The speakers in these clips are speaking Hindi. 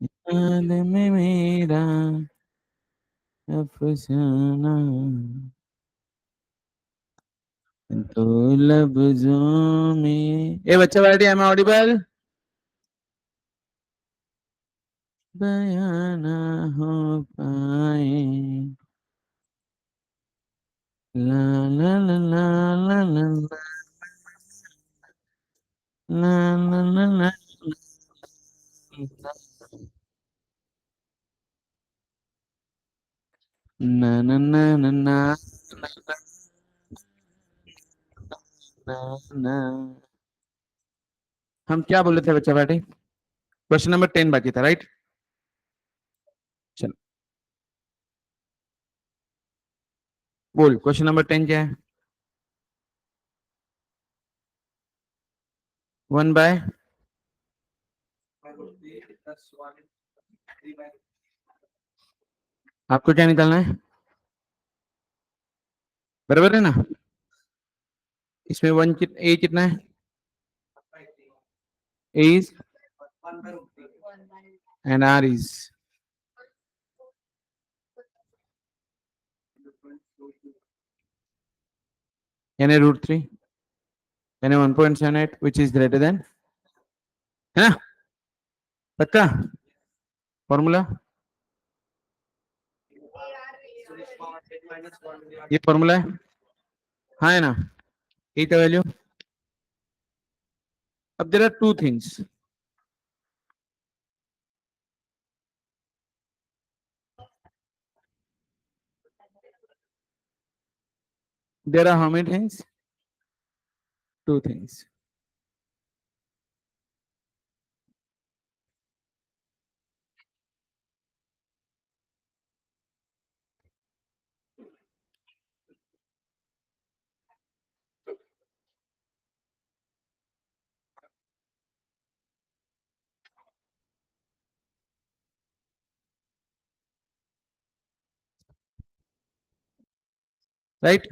हाल में मेरा अफसाना तो लफ्जों में। ए बच्चा बैठी, एम ऑडिबल? बयां ना हो पाए। ला ला ला ला ला ला ला ला ला ला ना ना ना ना ना ना ना। हम क्या बोले थे बच्चा बैठे? क्वेश्चन नंबर 10 बाकी था, राइट? चलो बोल, क्वेश्चन नंबर 10 क्या है? 1/, आपको क्या निकालना है? बराबर है ना? इसमें वन ए कितना है? ए इज एंड आर इज यानी √3 यानी 1.78 विच इज ग्रेटर देन, है ना? पक्का? फॉर्मूला ये फॉर्मूला है, हाँ है ना? ए का वैल्यू। अब there are two things, there are how many things? Two things, right?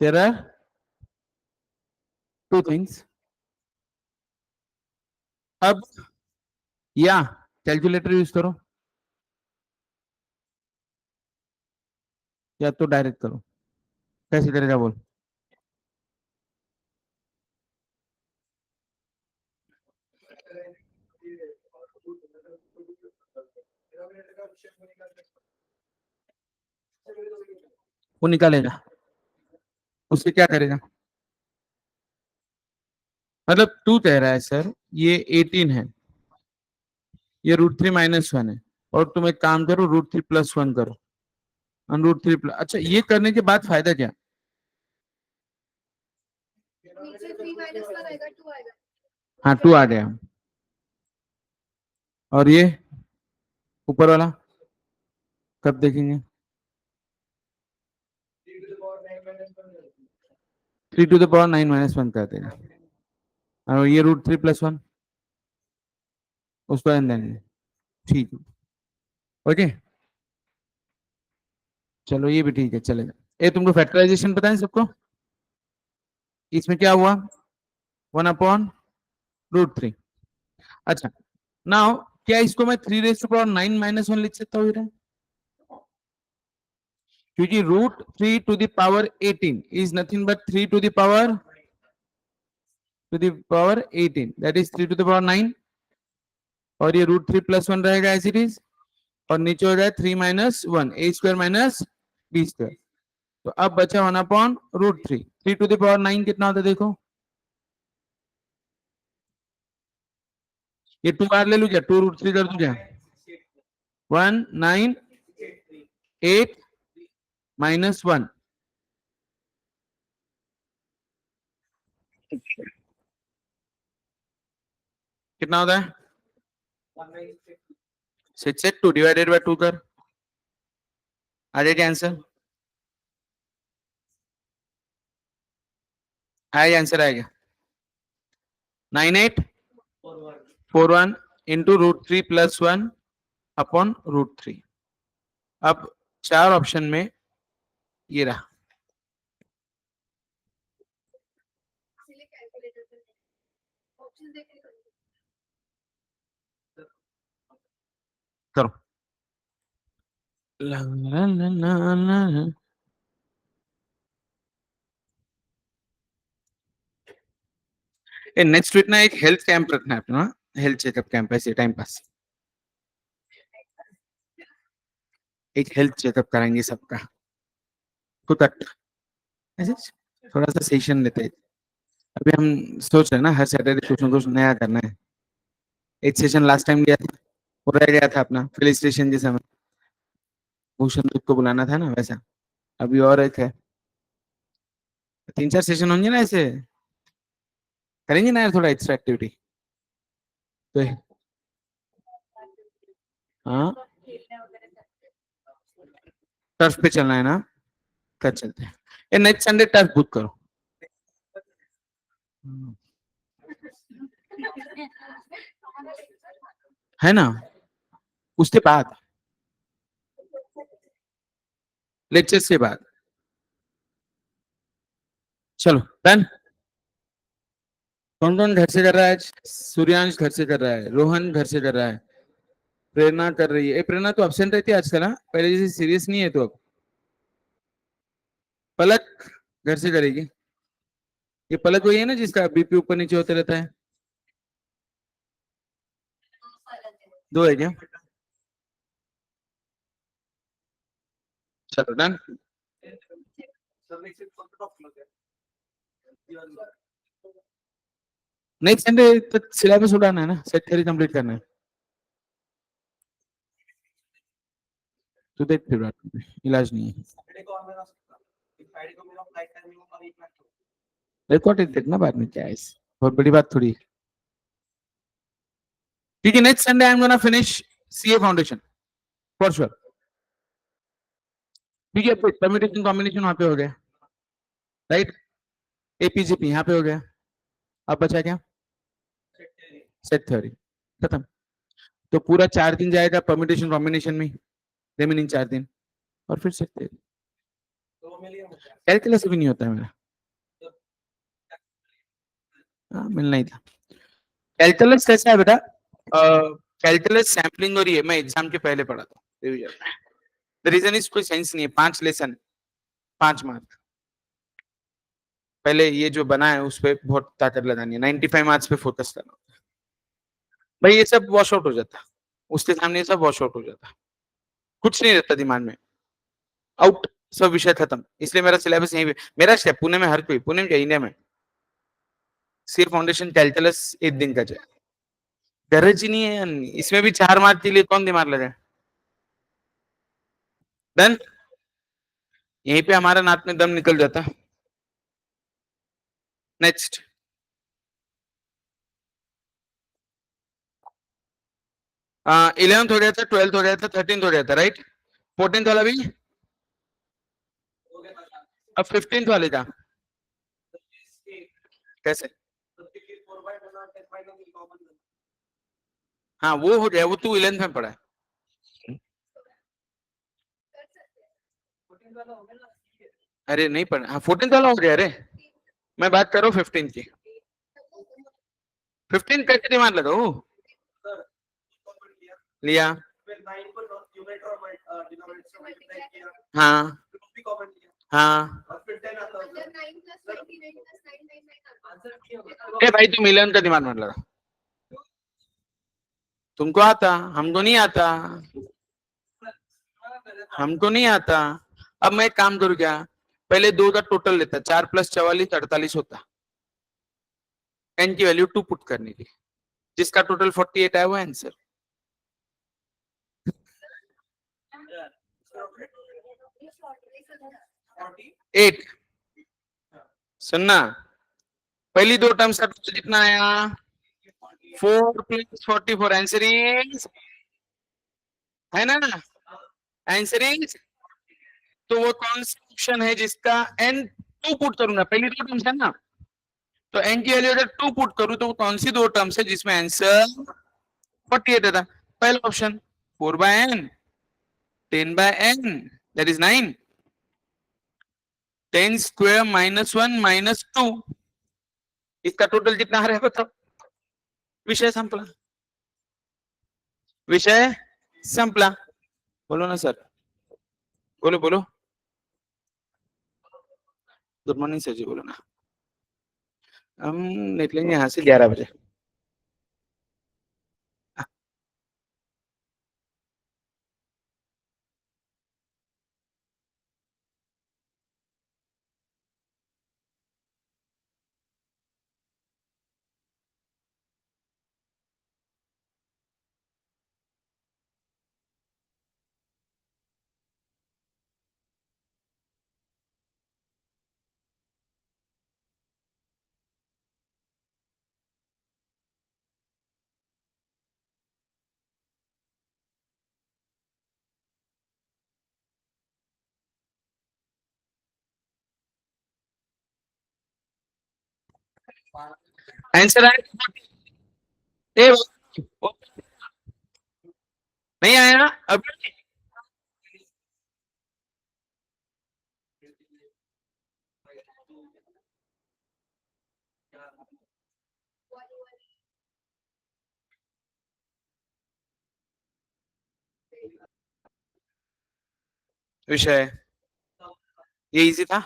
There are two things. अब या कैलकुलेटर यूज करो या तो डायरेक्ट करो, कैसे करेगा बोल? वो निकालेगा, उससे क्या करेगा? मतलब तू कह रहा है सर ये 18 है, ये √3 - 1 है, और तुम एक काम करो √3 + 1 करो, √3 प्लस, अच्छा ये करने के बाद फायदा क्या? हाँ 2 आ गया, और ये ऊपर वाला कब देखेंगे? 3⁻9 - 1 कर देगा, और ये √3 + 1 उसको एन देंगे, ठीक है, ओके। चलो ये भी ठीक है, चलेगा। ये तुमको फैक्टराइजेशन पता है सबको? इसमें क्या हुआ? 1/√3। अच्छा, नाउ क्या इसको मैं 3⁻9 - 1 लिख सकता हूँ? क्योंकि √3⁸ is nothing but 3⁻18, that is 3⁻9, और ये √3 + 1 रहेगा एज इट इज, और नीचे हो जाए 3 - 1 a²-b²। तो अब बचा 1/√3। 3⁻9 कितना होता है देखो, ये 2 बार ले लू क्या? 2√3 कर दू क्या? 198 - 1 कितना होता है? 6/2 डिवाइडेड बाय 2 कर, आ जाएगा आंसर, आएगा आंसर आएगा 9841 इंटू √3 + 1/√3। अब चार ऑप्शन में ये रहा, ला, ला, ला, ला, ला. नेक्स्ट वीक ना एक हेल्थ कैंप रखना है अपना, हेल्थ चेकअप कैंप, ऐसे टाइम पास, एक हेल्थ चेकअप कराएंगे सबका खुद तक, ऐसे थोड़ा सा सेशन लेते हैं। अभी हम सोच रहे हैं ना हर सैटरडे कुछ ना कुछ नया करना है। एक सेशन लास्ट टाइम लिया था, वो रह गया था अपना फिल स्टेशन जैसा में, भूषण दूत को बुलाना था ना वैसा। अभी और एक है, 3-4 सेशन होंगे ना ऐसे, करेंगे ना यार थोड़ा एक्स्ट्रा एक्टिविटी। तो हाँ, टर्फ पे चलना है ना, कल चलते हैं। ये नेक्स्ट संडे टर्फ बुक करो। है ना, उसके बाद, लेक्चर्स के बाद। चलो डन। कौन कौन घर से कर रहा है आज? सूर्यांश घर से कर रहा है, रोहन घर से कर रहा है, प्रेरणा कर रही है। ए, प्रेरणा तो अब्सेंट रहती है आजकल, हाँ पहले जैसे सीरियस नहीं है तो अब। पलक घर से करेगी। ये पलक वही है ना जिसका बीपी ऊपर नीचे होते रहता है? दो है क्या? चलो डन। नेक्स्ट संडे तक सिलेबस उड़ाना है ना, सेट थ्योरी कंप्लीट करना है। तो देख फिर बात करते हैं, इलाज नहीं है। रिकॉर्ड देखना बाद में, क्या है इस बहुत बड़ी बात थोड़ी। ठीक है, next Sunday I am gonna finish CA foundation for sure. ठीक है, परम्यूटेशन कॉम्बिनेशन वहां पे हो गया, राइट। एपीजीपी यहाँ पे हो गया। अब बचा क्या? सेट थ्योरी, खत्म। तो पूरा 4 दिन जाएगा परम्यूटेशन कॉम्बिनेशन में, रिमेनिंग 4 दिन, और फिर सेट थ्योरी। कैलकुलस भी नहीं होता है मेरा। हाँ मिलना ही था। कैलकुलस कैसा है बेटा? कैलकुलस सैम्पलिंग और ये मैं एग्जाम के पहले पढ़ा था रिवीजन में। द रीजन इज कोई सेंस नहीं है, 5 लेसन 5 मार्क, पहले ये जो बना है उस पर बहुत ताकत लगानी है, 95 मार्क्स पे फोकस करना। भाई ये सब वॉश आउट हो जाता, उसके सामने ये सब वॉश आउट हो जाता, कुछ नहीं रहता दिमाग में, आउट, सब विषय खत्म। इसलिए मेरा सिलेबस यहीं पे, मेरा स्टेप पुणे में, हर कोई पुणे में क्या इंडिया में, सिर्फ फाउंडेशन कैलकुलस 1 दिन का जाए, गरज ही नहीं है यार। इसमें भी 4 मार्क के लिए कौन दिमाग लगाए। डन। यहीं पे हमारा नाक में दम निकल जाता। नेक्स्ट 11th हो गया था, 12th हो गया था, 13th हो गया था, राइट। 14th वाला भी, अब 15th वाले का कैसे? हाँ वो हो गया, वो तू 11th में पढ़ा है। अरे नहीं पढ़ा, हाँ 14th वाला हो गया। अरे मैं बात कर रहा हूँ 15 की। 15 कैसे दिमाग लगाओ? लिया। हाँ हाँ। ए भाई तुम 11 का दिमाग मत लगा, तुमको आता, हमको नहीं आता, हमको नहीं आता। अब मैं एक काम करूँ क्या, पहले 2 का टोटल लेता, 4 + 44 48 होता, n की वैल्यू 2 पुट करने की, जिसका टोटल 48 आया वो आंसर। 8। सुनना, पहली 2 टर्म्स का टोटल कितना आया? 4 + 44 आंसर इज, है ना, आंसर इज। तो वो कौन सा ऑप्शन है जिसका n 2 पुट करूंगा, पहली 2 टर्म्स है ना, तो n की वैल्यू अगर 2 पुट करूं तो कौन सी 2 टर्म्स है जिसमें आंसर 48 था? पहला option 4/n, 10/n, that is 9, 10² -1 -2, इसका टोटल कितना आ रहा है बताओ? विषय संपला, विषय संपला। बोलो ना सर। बोलो बोलो। गुड मॉर्निंग सर जी, बोलो ना। हम निकलेंगे यहाँ से 11 बजे। आंसर आया? ए, नहीं आया अभी? विषय ये इजी था?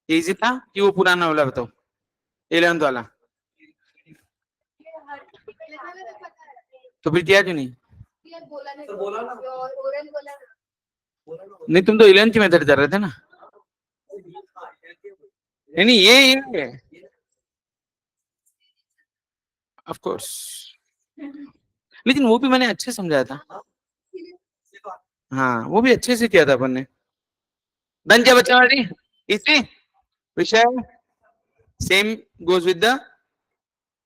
ये इजी था कि वो पुराना वाला बताओ, 11th वाला? तो फिर किया क्यों नहीं? नहीं, तुम तो 11th की मेथड कर रहे थे ना। नहीं नहीं, ये ऑफ कोर्स, लेकिन वो भी मैंने अच्छे समझाया था। हाँ, वो भी अच्छे से किया था अपन ने। डन क्या बच्चा हमारी? इसी विषय same goes with the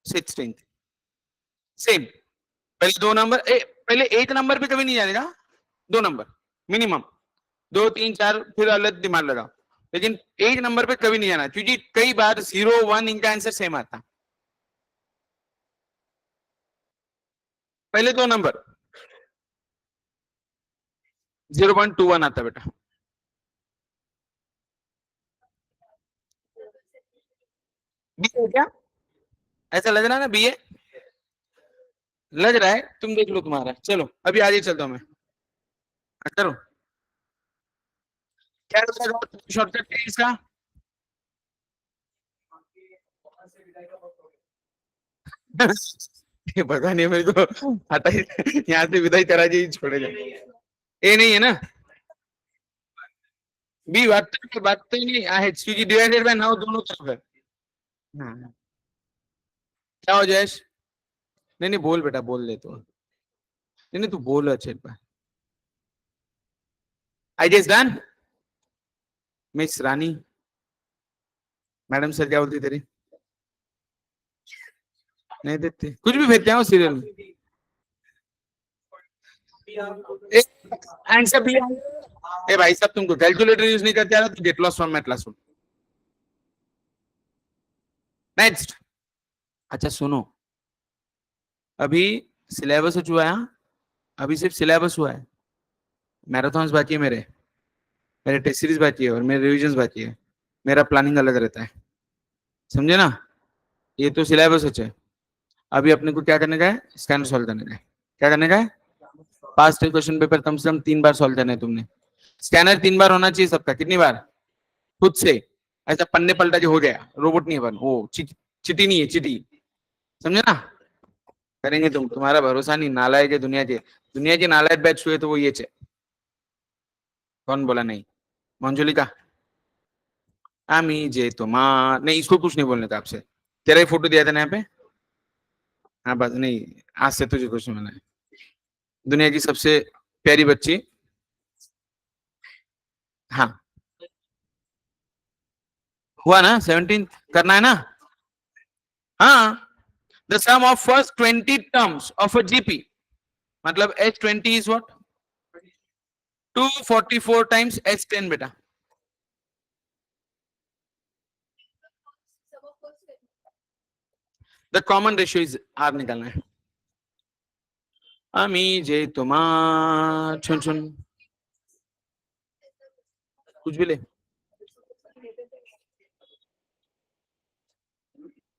16th, same. पहले 2 नंबर, पहले एक नंबर पे कभी नहीं जाएगा, 2 नंबर मिनिमम, 2 3 4 फिर अलग दिमाग लगाओ, लेकिन एक नंबर पे कभी नहीं जाना, क्योंकि कई बार 0 1 इनका आंसर सेम आता। पहले 2 नंबर 0.21 आता बेटा। बी है क्या? ऐसा लग रहा है ना बी है, लग रहा है, तुम देख लो तुम्हारा। चलो अभी आगे चलता हूँ मैं। करो, क्या शॉर्टकट है इसका? ये पता नहीं मेरे को, हटा यहाँ से विदाई करा के ही छोड़े जाए। ए नहीं है ना? बी बात तो नहीं है, क्योंकि डिवाइडेड बाय नाउ दोनों तरफ है। हाँ। क्या हो जयेश? नहीं नहीं, बोल बेटा, बोल ले तू। नहीं नहीं, तू बोल अच्छे पे। I guess done. Miss Rani, madam sir क्या बोलती तेरी? नहीं देते, कुछ भी भेजते हैं वो सीरियल में। आंसर भी ए भाई साहब, तुमको कैलकुलेटर यूज नहीं करते आ रहा तो get lost from my classroom. Next. अच्छा सुनो, अभी सिलेबस हो चुका है, हाँ? अभी सिर्फ सिलेबस हुआ है, मैराथन्स बाकी है मेरे, मेरे टेस्ट सीरीज बाकी है और मेरे रिविजन बाकी है। मेरा प्लानिंग अलग रहता है, समझे ना? ये तो सिलेबस है। अभी अपने को क्या करने का है? स्कैनर सॉल्व करने का है। क्या करने का है? पास्ट क्वेश्चन पेपर कम से कम 3 बार सॉल्व करना है तुमने। स्कैनर 3 बार होना चाहिए सबका। कितनी बार? खुद से, ऐसा पन्ने पलटा जो हो गया, रोबोट नहीं है अपन, वो चिटी नहीं है, चिटी। समझे ना? करेंगे तुम, तुम्हारा भरोसा नहीं, नालायक है दुनिया के, दुनिया की नालायक बैच हुए तो वो ये चे। कौन बोला नहीं? मंजुलिका, आमी जे तो माँ नहीं, इसको कुछ नहीं बोलने का आपसे। तेरा ही फोटो दिया था ना यहाँ पे। हाँ बस, नहीं, आज से तुझे कुछ नहीं बोलना है। दुनिया की सबसे प्यारी बच्ची। हाँ, हुआ ना? 17 करना है ना? हाँ, the sum of first 20 terms of a GP, मतलब H20 is what? 244 times H10 बेटा। The common ratio is R निकालना है। আমি যে তোমার सुन सुन, कुछ भी ले।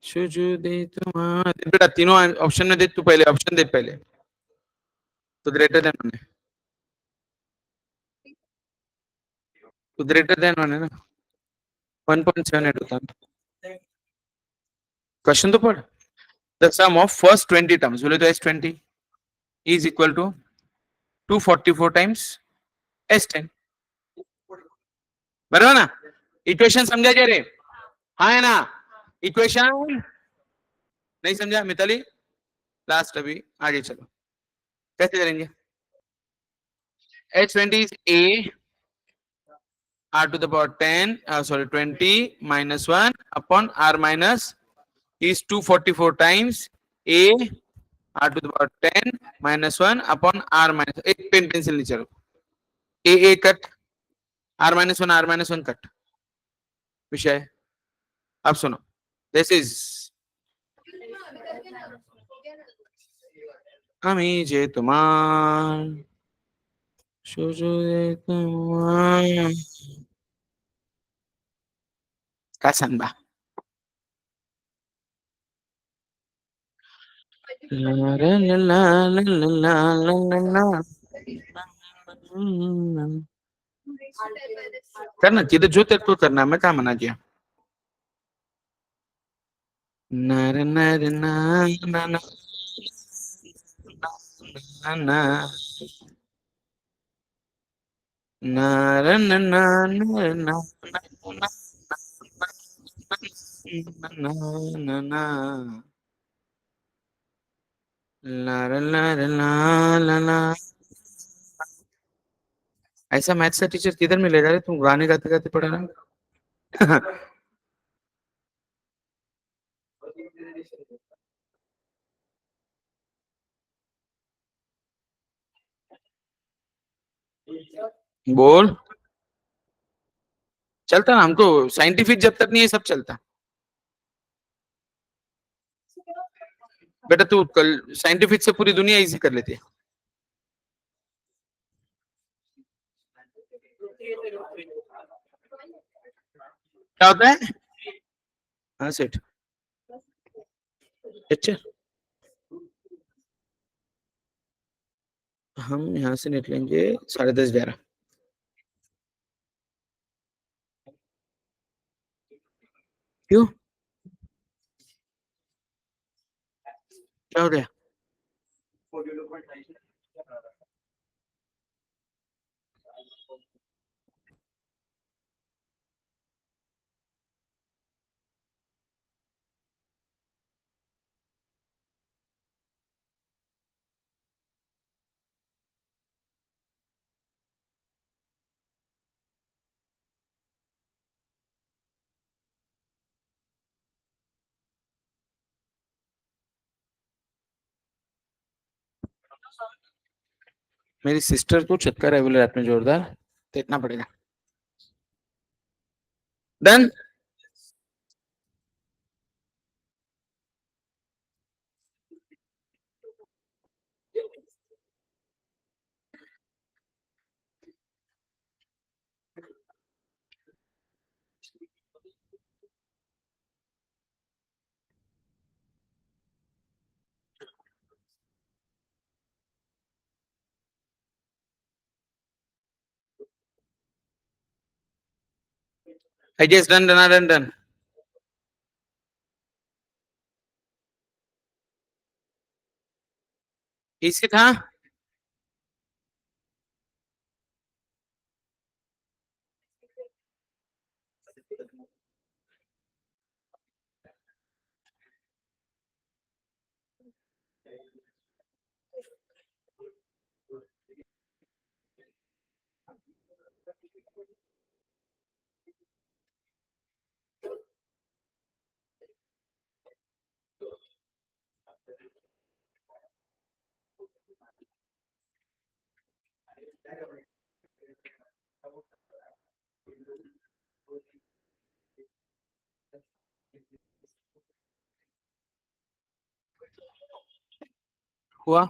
सुजुदे तुम्हार बेटा, तीनों ऑप्शन में दे, तू पहले ऑप्शन दे पहले। तो ग्रेटर देन होने, तो ग्रेटर देन 1 है ना, 1.78 होता है। क्वेश्चन तो पढ़। The sum of first 20 terms, बोले तो S20 is equal to 244 times S10, बराबर ना? इक्वेशन समझा जा रे? हाँ है ना? इक्वेशन नहीं समझा मिताली? लास्ट अभी आगे चलो, कैसे करेंगे? H20 is A R to the power 10, sorry 20 minus 1 upon R minus is 244 times A R to the power 10 minus 1 upon R minus, एक पेन पेंसिल नीचे रखो, A cut, R minus 1 cut, विषय अब सुनो, दिस इज আমি যে তোমার শুধু যে তোমার কাসান বা ला ला ला ला ला ला ला ला। करना जिधर जो तेरे को करना, मैं क्या मना किया? नर नर ना ना ना ना ना नर ना ना ना ना ना ना ना ला ला ला ला ला। ऐसा मैथ्स का टीचर किधर मिलेगा रे? तुम गाने गाते गाते पढ़ा रहा। बोल। चलता ना, हमको साइंटिफिक जब तक नहीं है सब चलता। बेटा तू कल साइंटिफिक से पूरी दुनिया इजी कर लेती है। क्या होता है? हाँ सेठ, अच्छा हम यहाँ से निकलेंगे 10:30-11। क्यों, क्या हो गया? मेरी सिस्टर को छक्का रेगुलर रात में जोरदार देखना पड़ेगा। Done. I guess done done done done. इसी था। हुआ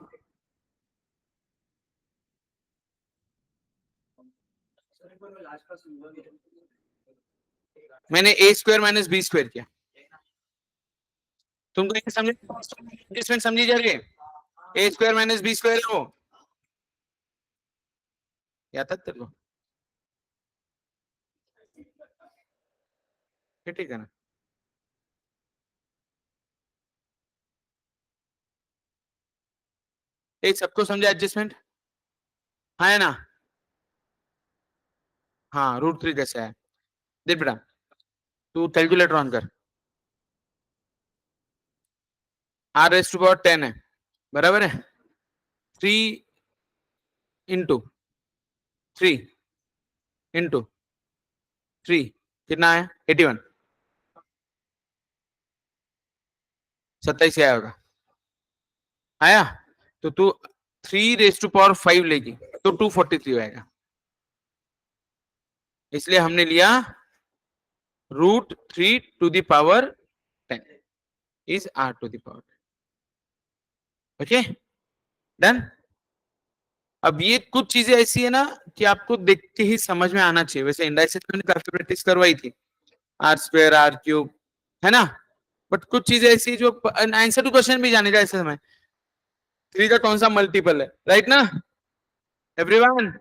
मैंने A square minus B square किया। तुमको ये समझ समझी जा रही है? A square minus B square है वो, याद था तेरे को? ये ठीक है ना? ये सबको समझा एडजस्टमेंट? हाँ है ना? हाँ, √3 कैसे है देख बेटा, तू कैलकुलेटर ऑन कर। r⁻10 है, बराबर है? 3 इंटू 3 इंटू 3 कितना है? 81, 27 आया होगा, आया? तो तू 3⁻5 लेगी तो 243 आएगा, इसलिए हमने लिया √3 to the power 10 is r⁻10। Okay, done. अब ये कुछ चीजें ऐसी है ना कि आपको देख के ही समझ में आना चाहिए, वैसे इंडाइसेस मैंने काफी प्रैक्टिस करवाई थी, r² r³ है ना, बट कुछ चीजें ऐसी जो आंसर टू क्वेश्चन भी जाने का ऐसे समय 3 का कौन सा मल्टीपल है, राइट ना एवरीवन?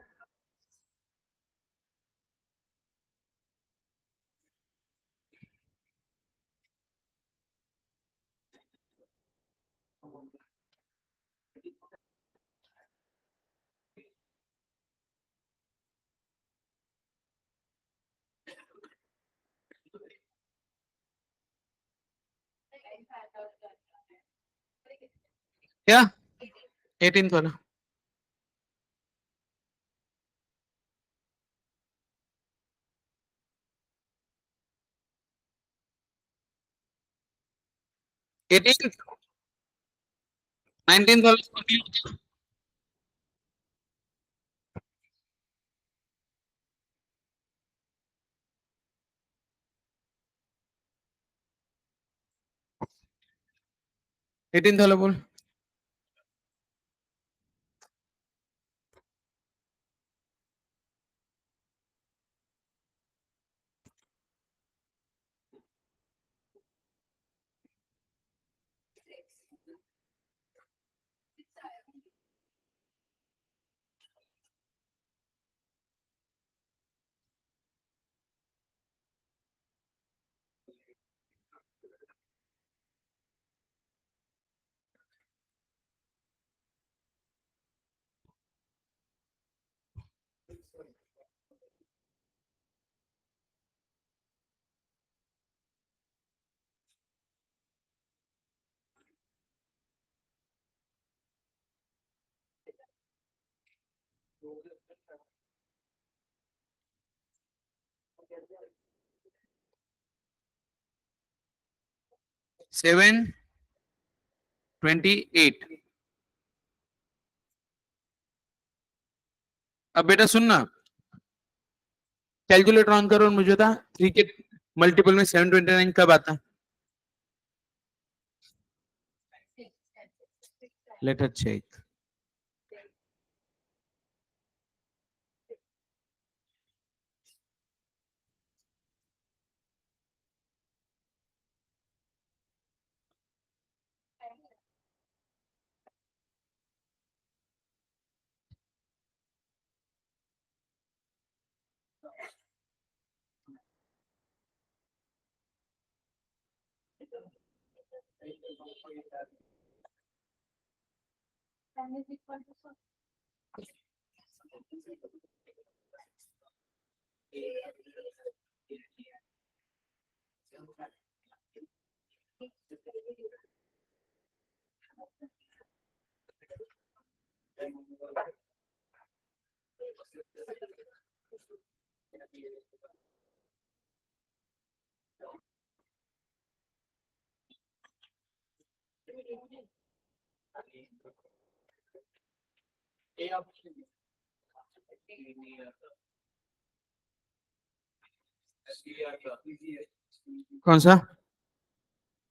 क्या 18th वाला? एटीन 19th वाला? 18th वाला बोल। सेवन 28। अब बेटा सुनना, कैलकुलेटर ऑन करो और मुझे बता 3 के मल्टीपल में 729 कब आता है? Let us check. कौन सा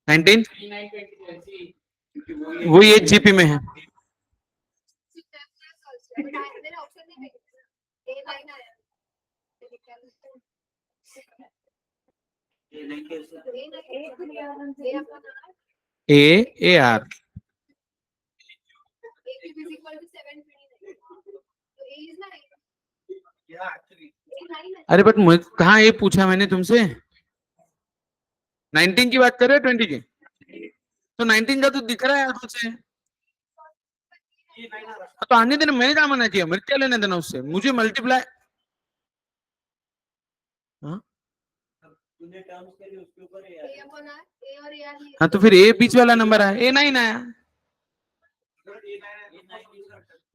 19? वही 8 GB में है। AR अरे बट कहाँ ये पूछा मैंने तुमसे? 19 की बात कर रहे हो 20 की? तो 19 का तो दिख रहा है आंखों से, तो आने देना, मैंने क्या मना किया, मेरे क्या लेने देना उससे, मुझे मल्टीप्लाई। हाँ तो फिर ए बीच वाला नंबर आया, A9 आया,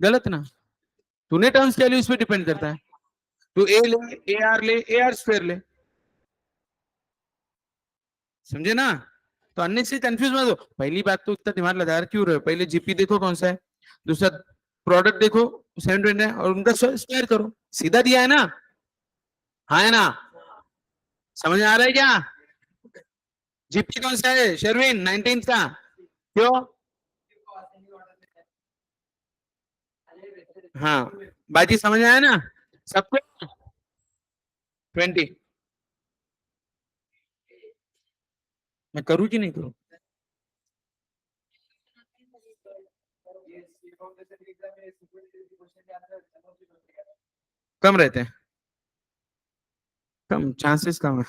गलत ना? तूने टर्म्स क्या ली उस पर डिपेंड करता है। तू ए ले, ए आर स्क्वायर ले, समझे ना? तो अन्य से कंफ्यूज मत हो। पहली बात तो इतना दिमाग लगा क्यों रहे हो, पहले जीपी देखो कौन सा है, दूसरा प्रोडक्ट देखो 720 है, और उनका स्क्वायर करो, सीधा दिया है ना? हाँ है ना? समझ में आ रहा है क्या? जीपी कौन सा है शर्विन, 19 का? क्यों? हाँ, बाकी समझ में आया ना सबको? 20 मैं करूँ कि नहीं करूँ? कम रहते हैं, कम चांसेस कम है।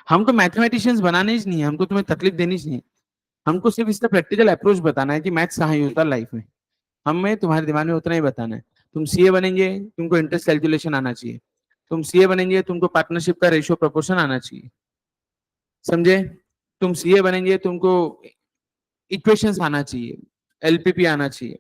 हमको मैथमेटिशियंस बनाने ही नहीं है, हमको तुम्हें तकलीफ देनी ही नहीं है, हमको सिर्फ इसका प्रैक्टिकल अप्रोच बताना है कि मैथ्स कहाँ यूज होता है लाइफ में। हमें तुम्हारे दिमाग में उतना ही बताना है। तुम सीए बनेंगे, तुमको इंटरेस्ट कैलकुलेशन आना चाहिए। तुम सीए बनेंगे, तुमको पार्टनरशिप का रेशियो प्रोपोर्शन आना चाहिए, समझे? तुम सीए बनेंगे, तुमको इक्वेशंस आना चाहिए, एलपीपी आना चाहिए।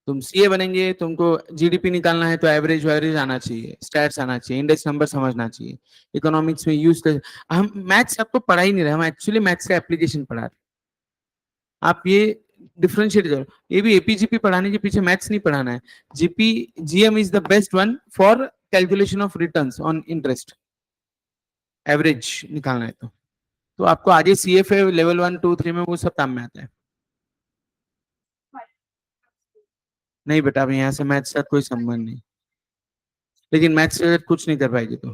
तुम सीए बनेंगे, तुमको जीडीपी निकालना है तो एवरेज वैवरेज आना चाहिए, स्टैट्स आना चाहिए, इंडेक्स नंबर समझना चाहिए, इकोनॉमिक्स में यूज कर। हम मैथ्स आपको पढ़ा ही नहीं रहे, हम एक्चुअली मैथ्स का एप्लीकेशन पढ़ा रहे। आप ये डिफरेंशिएट करो, ये भी एपीजीपी पढ़ाने के पीछे मैथ्स नहीं पढ़ाना है। GP GM is the best one for calculation of returns on interest, average निकालना है तो आपको आगे सीएफए लेवल 1 2 3 में वो सब काम में आता है। नहीं बेटा, अभी यहाँ से मैथ्स का कोई संबंध नहीं, लेकिन मैथ्स से कुछ नहीं कर पाएगी तो।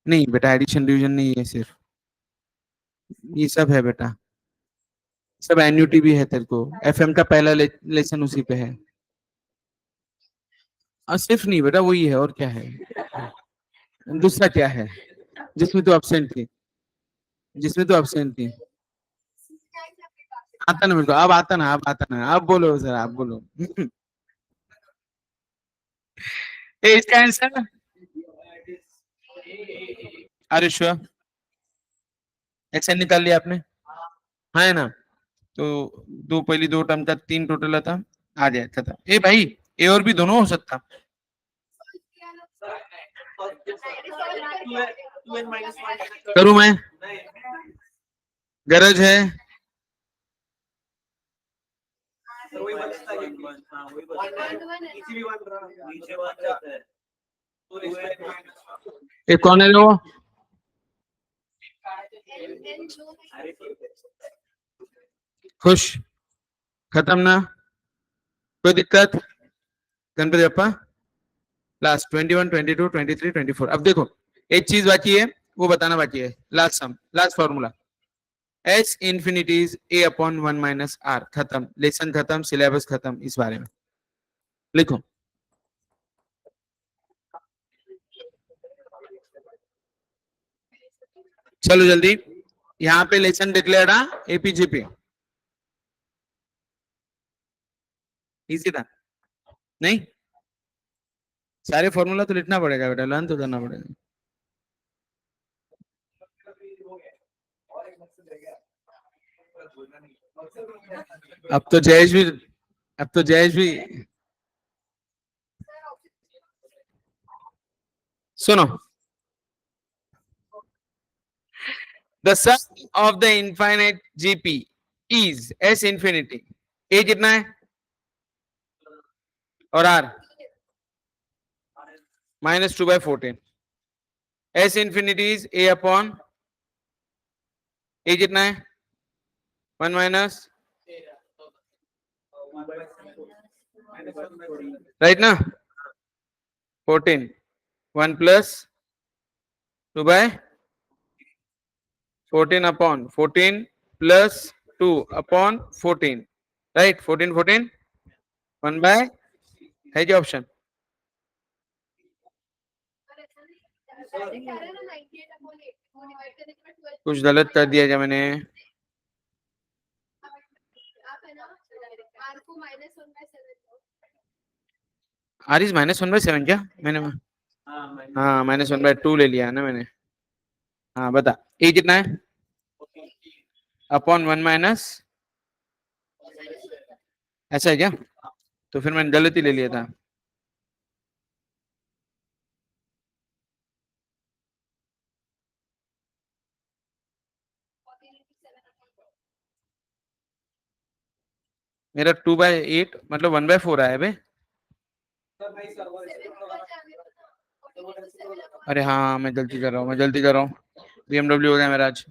नहीं बेटा, एडिशन डिवीजन नहीं है सिर्फ, ये सब है बेटा, सब एन्युटी भी है तेरे को, एफएम का पहला लेसन उसी पे है। और सिर्फ नहीं बेटा, वही है और क्या है, दूसरा क्या है जिसमें तो एब्सेंट थी, जिसमें तो एब्सेंट थी। आता ना मेरे को, अब आता ना, अब आता ना, अब बोलो सर, आप बोलो। इसका आंसर, अरे श्योर, एक्शन निकाल लिया आपने, हाँ है ना? तो दो पहली दो टर्म का 3 टोटल आता, आ जाए खत्म। ए भाई, ए और भी दोनों हो सकता, करूं मैं? गरज है? ये कौन है वो? खुश, खत्म ना? कोई दिक्कत? गणपति बप्पा, लास्ट 21 22 23 24। अब देखो, एक चीज बाकी है, वो बताना बाकी है, लास्ट सम, लास्ट फॉर्मूला, एच इंफिनिटीज ए अपॉन 1 - r, खत्म, लेसन खत्म, सिलेबस खत्म, इस बारे में लिखो। चलो जल्दी, यहाँ पे लेसन डिक्लेयर एपीजीपी, इजी था नहीं? सारे फॉर्मूला तो लिखना पड़ेगा बेटा, लर्न तो करना पड़ेगा। अब तो जयेश भी, अब तो जयेश भी, सुनो, the sum of the infinite GP is S infinity, A कितना है और R -2/14, S infinity is A upon, A कितना है 1 माइनस, राइट ना? 14, 1 plus 2/14 upon 14 plus 2 upon 14, right? 14 14 1 by, है क्या ऑप्शन? कुछ गलत कर दिया क्या मैंने? आर इज -1/7 क्या मैंने? हाँ -1/2 ले लिया है ना मैंने। हाँ बता, ए कितना है? अपॉन 1 माइनस, ऐसा है क्या? तो फिर मैंने गलत ही ले लिया था। मेरा 2/8 मतलब 1/4 आया बे। अरे हाँ मैं गलती कर रहा हूँ, मैं गलती कर रहा हूँ। BMW हो गया मेरा आज।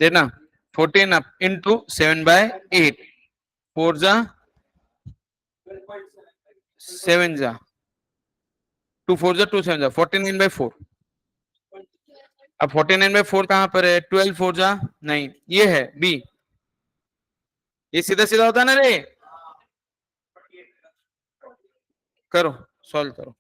देखना, 14 अप इंटू 7/8, 4 जा 7 जा 2 4 जा 2 7 जा 49/4। अब 49/4 कहाँ पर है? 12 4 जा, नहीं ये है बी। ये सीधा सीधा होता है ना रे। करो, सॉल्व करो।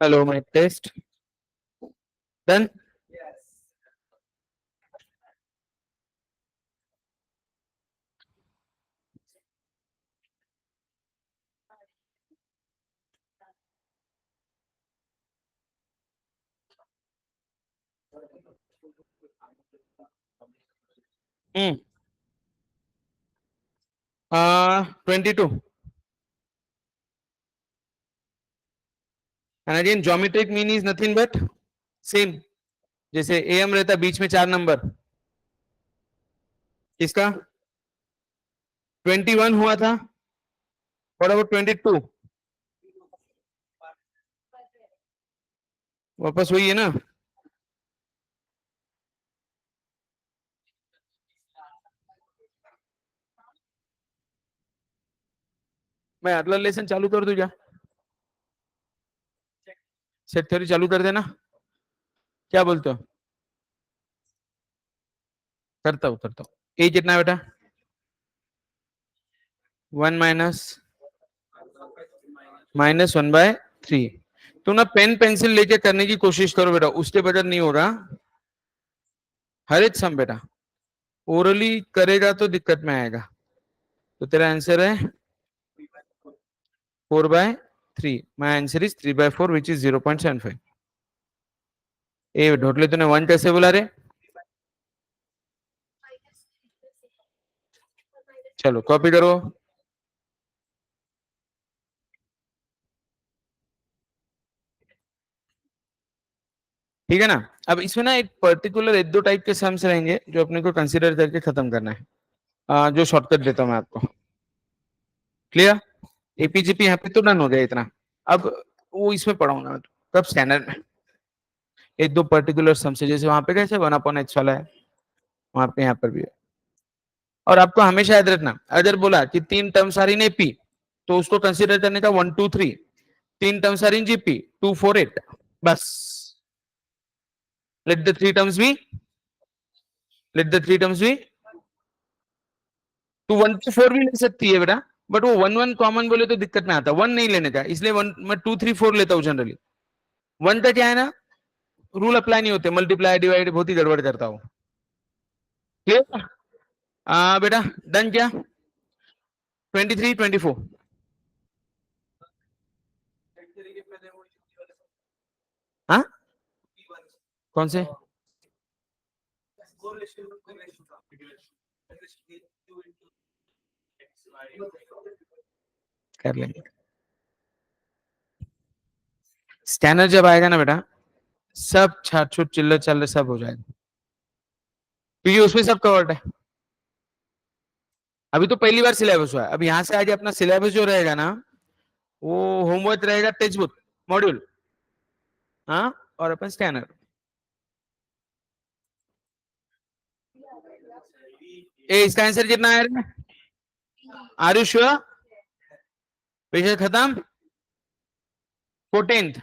Hello my test done. Hmm 22। And again geometric mean is nothing but same, जैसे एम रहता बीच में 4 नंबर, इसका 21 हुआ था। और अब 22, वापस वही है ना। मैं अगला लेसन चालू कर दूं क्या? सेट थ्योरी चालू कर देना, क्या बोलते हो? करता हूँ। ए कितना है बेटा? 1 - -(-1/3)। तो ना पेन पेंसिल लेके करने की कोशिश करो बेटा, उसके बगैर नहीं होगा। हर एक सम बेटा ओरली करेगा तो दिक्कत में आएगा। तो तेरा आंसर है 4/3। My answer is 3/4 which is 0.75। ए ढोटले तूने 1 कैसे बोला रे? चलो कॉपी करो। ठीक है ना। अब इसमें ना एक पर्टिकुलर एक दो टाइप के सम्स रहेंगे जो अपने को कंसीडर करके खत्म करना है। जो शॉर्टकट देता हूं मैं आपको। क्लियर? एपीजीपी यहाँ पे तो डन हो गया इतना। अब वो इसमें पढ़ाऊंगा मैं कब स्टैंडर्ड में। एक दो पर्टिकुलर सम से, जैसे वहां पे कैसे 1/h वाला है, वहां पे यहाँ पर भी है। और आपको हमेशा याद रखना, अगर बोला कि 3 टर्म्स आर इन एपी तो उसको कंसीडर करने का 1 2 3। 3 टर्म्स आर इन जीपी 2 4 8। बस। Let the three terms be, let the three terms be. तो 1 to 4 भी ले सकती है बेटा, बट वो 1 1 कॉमन बोले तो दिक्कत में आता है, 1 नहीं लेने का, इसलिए 1 मैं 2 3 4 लेता हूँ जनरली। 1 का क्या है ना, रूल अप्लाई नहीं होते, मल्टीप्लाई डिवाइड बहुत ही गड़बड़ करता हूँ। क्लियर? बेटा डन क्या? 23 24। हाँ कौन से? कर लेंगे। स्कैनर जब आएगा ना बेटा, सब छाट छूट चिल्लर चल सब हो जाएगा, क्योंकि उसमें सब कवर्ड है। अभी तो पहली बार सिलेबस हुआ है, अब यहाँ से आगे अपना सिलेबस जो रहेगा ना, वो होमवर्क रहेगा टेक्स्ट बुक मॉड्यूल, हाँ, और अपन स्कैनर। इसका आंसर कितना है? Are you sure? पेशा खत्म। 14th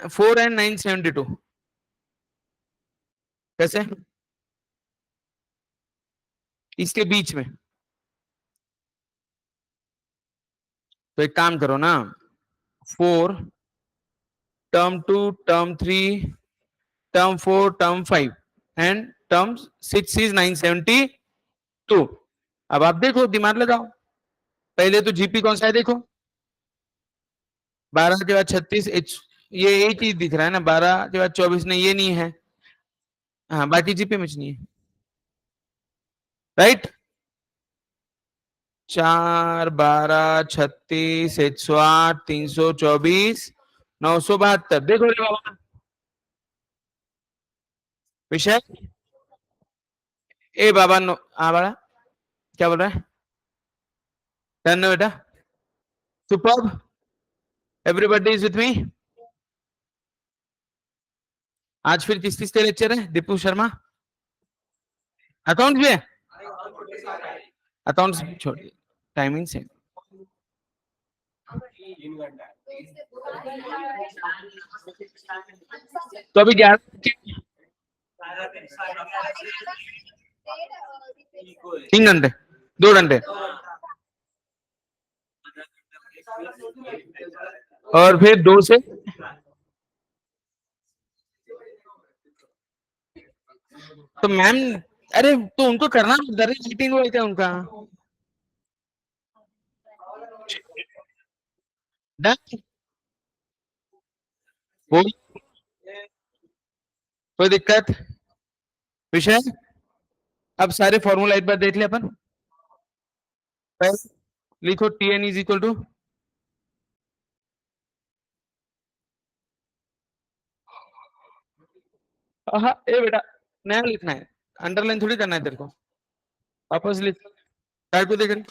4 and 972 कैसे? इसके बीच में। तो एक काम करो ना, 4 term 2 term 3 term 4 term 5 and term 6 is 972। अब आप देखो, दिमाग लगाओ, पहले तो जीपी कौन सा है देखो, 12 के बाद 36 एच, ये एक ही दिख रहा है ना, 12 के बाद 24 नहीं, ये नहीं है। हाँ बाकी जीपी में नहीं है, राइट। 4 12 36 108 324 972 देखो रे बाबा। विषय ए बाबा नो, हाँ बड़ा क्या बोल रहा है? डन है बेटा। Superb. Everybody is with me. आज फिर किस किस के लेक्चर है? दीपू शर्मा अकाउंट भी है। अकाउंट्स छोड़िए, टाइमिंग से। तो अभी 11 3 घंटे 2 घंटे और फिर 2 से तो मैम, अरे तो उनको करना मीटिंग हुआ क्या उनका? डन। वो कोई दिक्कत? विषय अब सारे फॉर्मूला एक बार देख ले अपन। लिखो T N is equal to, ए बेटा नया लिखना है, अंडरलाइन थोड़ी करना है तेरे को, वापस लिख। काय को देख रही?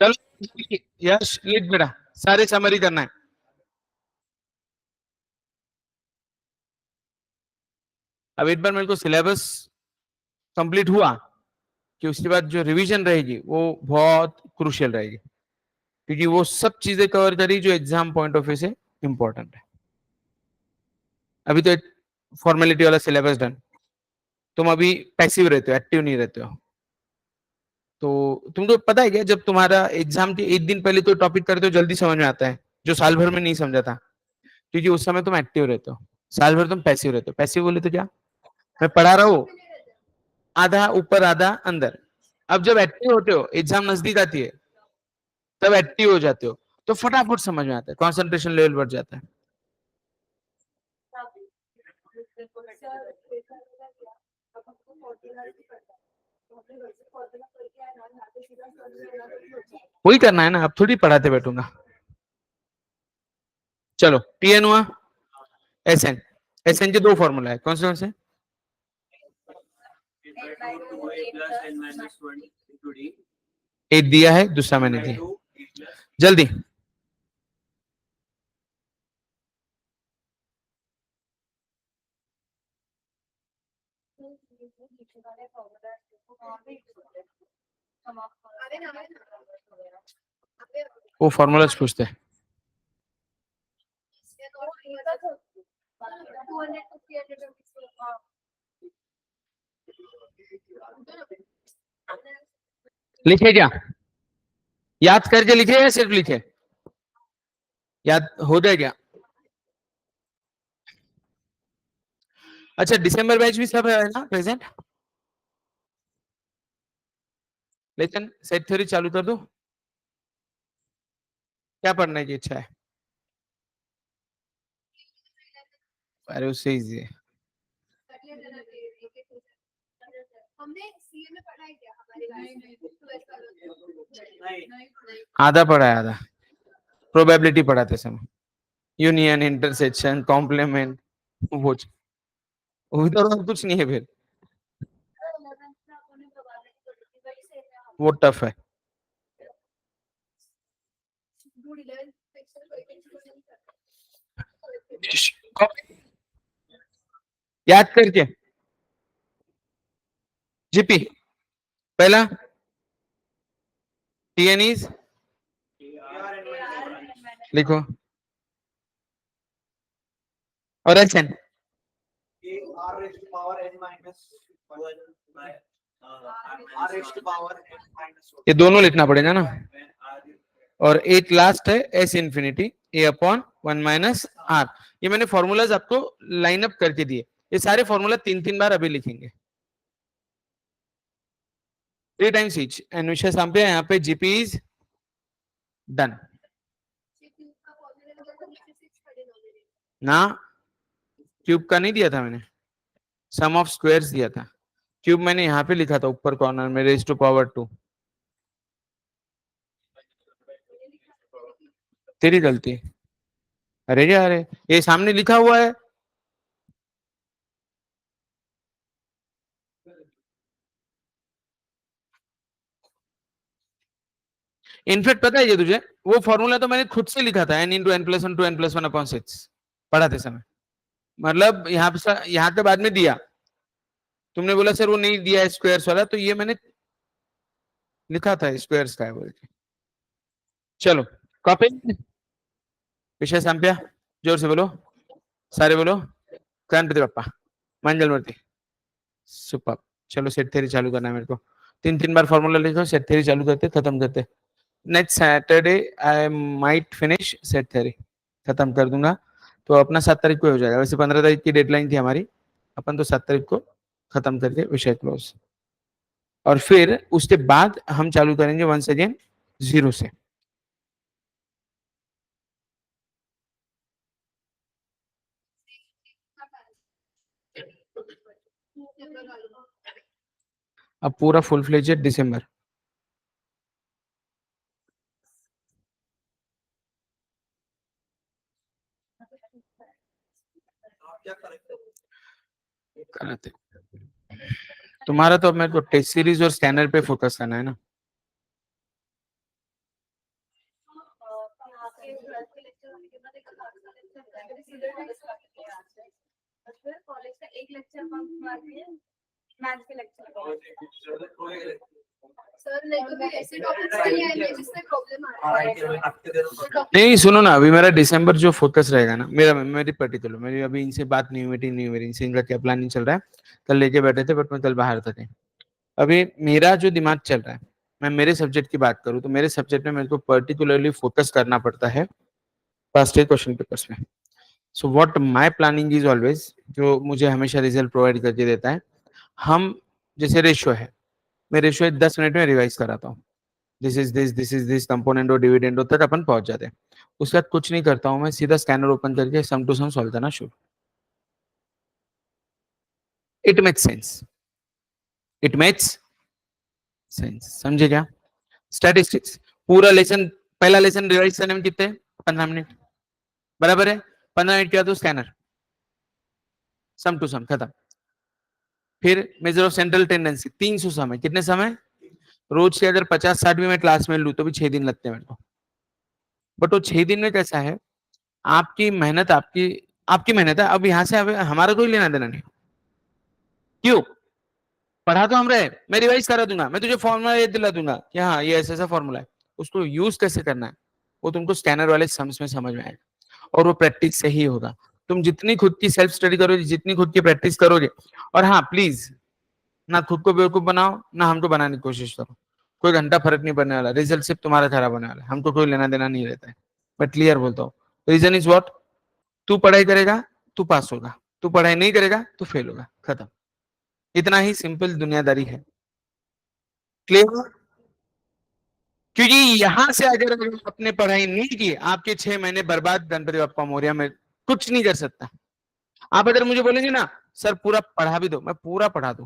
चलो यश लिख बेटा, सारे समरी करना है। अब एक बार मेरे को सिलेबस कंप्लीट हुआ कि उसके बाद जो रिवीजन रहेगी वो बहुत क्रूशियल रहेगी, क्योंकि वो सब चीजें कवर करी जो एग्जाम पॉइंट ऑफ व्यू से इंपॉर्टेंट है। अभी तो एक फॉर्मेलिटी वाला सिलेबस डन, तुम अभी पैसिव रहते हो, एक्टिव नहीं रहते हो। तो तुमको पता है क्या, जब तुम्हारा एग्जाम के एक दिन पहले तो टॉपिक करते हो जल्दी समझ में आता है, जो साल भर में नहीं समझा था, क्योंकि उस समय तुम एक्टिव रहते हो, साल भर तुम पैसिव रहते हो। पैसिव बोले तो क्या, मैं पढ़ा रहा हूँ, आधा ऊपर आधा अंदर। अब जब एक्टिव होते हो, एग्जाम नजदीक आती है, तब एक्टिव हो जाते हो, तो फटाफट समझ में आता है, कंसंट्रेशन लेवल बढ़ जाता है। वही करना है ना, अब थोड़ी पढ़ाते बैठूंगा। चलो टीएन हुआ, एसएन, एसएन के दो फॉर्मूला है, कौन से? एक दिया है, दूसरा मैंने दिया, जल्दी। वो फॉर्मूला पूछते हैं। लिखे क्या, याद करके लिखे या सिर्फ लिखे? याद हो जाए क्या? अच्छा दिसंबर बैच भी सब है ना प्रेजेंट? लेकिन सेट थ्योरी चालू कर दो, क्या पढ़ने की इच्छा है? अरे उससे इजी है। आधा पढ़ा है, आधा प्रोबेबिलिटी पढ़ाते समय, यूनियन, इंटरसेक्शन, कॉम्प्लीमेंट, वो उधर और कुछ नहीं है फिर, वो टफ है। याद करके, जीपी पहला, टीएनईज लिखो, और एचएन ये दोनों लिखना पड़ेगा ना। और एक लास्ट है एस इंफिनिटी ए अपॉन 1 - r। ये मैंने फॉर्मूलाज आपको लाइन अप करके दिए, ये सारे फॉर्मूला 3 बार अभी लिखेंगे, 3 टाइम्स ईच। एंड विषय सांपे यहाँ पे जीपी इज डन ना। क्यूब का नहीं दिया था मैंने, सम ऑफ स्क्वायर्स दिया था। क्यूब मैंने यहाँ पे लिखा था ऊपर कॉर्नर में, रेज टू पावर 2। तेरी गलती। अरे यार ये सामने लिखा हुआ है। इनफेक्ट पता है ये तुझे, वो फॉर्मूला तो मैंने खुद से लिखा था, n into N plus one two n plus one upon 6 पढ़ाते समय। मतलब यहाँ के बाद में दिया, तुमने बोला सर वो नहीं दिया है स्क्वायर्स वाला, तो ये मैंने लिखा था स्क्वायर्स का है बोल के। चलो कॉपी, विषय संप्या, जोर से बोलो, सारे बोलो, गणपति बप्पा मंगल मूर्ति, सुपर। चलो सेट थ्योरी चालू करना है मेरे को, 3 बार फॉर्मूला लिखो, सेट थ्योरी चालू करते खत्म करते। Next Saturday I might finish set theory, खत्म कर दूंगा, तो अपना 7 तारीख को हो जाएगा। वैसे 15 तारीख की डेडलाइन थी हमारी, अपन तो 7 तारीख को खत्म करके विषय क्लोज। और फिर उसके बाद हम चालू करेंगे वंस अगेन 0 से। अब पूरा फुल फ्लेजेड दिसंबर। कराते तुम्हारा तो अब मेरे को टेस्ट सीरीज और स्कैनर पे फोकस करना है ना। मैथ के लेक्चर सर नहीं तो ऐसे टॉपिक्स नहीं आएंगे जिससे प्रॉब्लम आ रहा है। नहीं सुनो ना, अभी मेरा दिसंबर जो फोकस रहेगा ना, मेरी पर्टिकुलर, मेरी अभी इनसे बात नहीं हुई, मीटिंग नहीं हुई, इनसे इनका क्या प्लानिंग चल रहा है, कल लेके बैठे थे बट मैं कल बाहर था कहीं। अभी मेरा जो दिमाग चल रहा है, मैं मेरे सब्जेक्ट की बात करूँ तो मेरे सब्जेक्ट में मेरे को पर्टिकुलरली फोकस करना पड़ता है पास्ट ईयर क्वेश्चन पेपर्स में। So what my planning is always, जो मुझे हमेशा रिजल्ट प्रोवाइड करके देता है, हम जैसे रेशियो है, मैं रेशियो 10 मिनट में रिवाइज कराता हूँ, दिस इज दिस कंपोनेंट और डिविडेंड तक अपन पहुंच जाते हैं। उसके बाद कुछ नहीं करता हूँ, मैं सीधा स्कैनर ओपन करके सम टू सम सॉल्व करना शुरू। It makes sense, it makes sense, समझे क्या? स्टैटिस्टिक्स पूरा लेसन, पहला लेसन रिवाइज करने में कितने, 15 मिनट, बराबर है। 15 मिनट किया तो स्कैनर, सम टू सम खत्म। फिर मेजर ऑफ सेंट्रल टेंडेंसी 300 समय, कितने समय, रोज के अगर 50-60 भी मैं क्लास में लूँ तो भी 6 दिन लगते हैं मेरे को। बट वो 6 दिन में कैसा है, आपकी मेहनत, आपकी आपकी मेहनत है। अब यहाँ से अब हमारा कोई लेना देना नहीं, क्यों, पढ़ा तो हम रहे, मैं रिवाइज करा दूंगा, मैं तुझे फॉर्मूला याद दिला दूंगा कि हाँ ये ऐसा ऐसा फॉर्मूला है, उसको यूज कैसे करना है वो तुमको स्कैनर वाले सम्स में समझ में आएगा, और वो प्रैक्टिस से ही होगा। तुम जितनी खुद की सेल्फ स्टडी करोगे, जितनी खुद की प्रैक्टिस करोगे, और हाँ प्लीज ना खुद को बेवकूफ बनाओ ना हमको बनाने की कोशिश करो, कोई घंटा फर्क नहीं पड़ने वाला, रिजल्ट सिर्फ तुम्हारा खराब होने वाला है, हमको कोई लेना देना नहीं रहता है। मैं क्लियर बोलता हूँ, रीजन इज व्हाट, तू पढ़ाई करेगा तू पास होगा, तू पढ़ाई नहीं करेगा तू फेल होगा, खत्म। इतना ही सिंपल दुनियादारी है। क्लियर? क्योंकि यहां से अगर आपने पढ़ाई नहीं की, आपके 6 महीने बर्बाद, गणपति बप्पा मोरिया में कुछ नहीं कर सकता। आप अगर मुझे बोलेंगे ना सर पूरा पढ़ा भी दो, मैं पूरा पढ़ा दूं,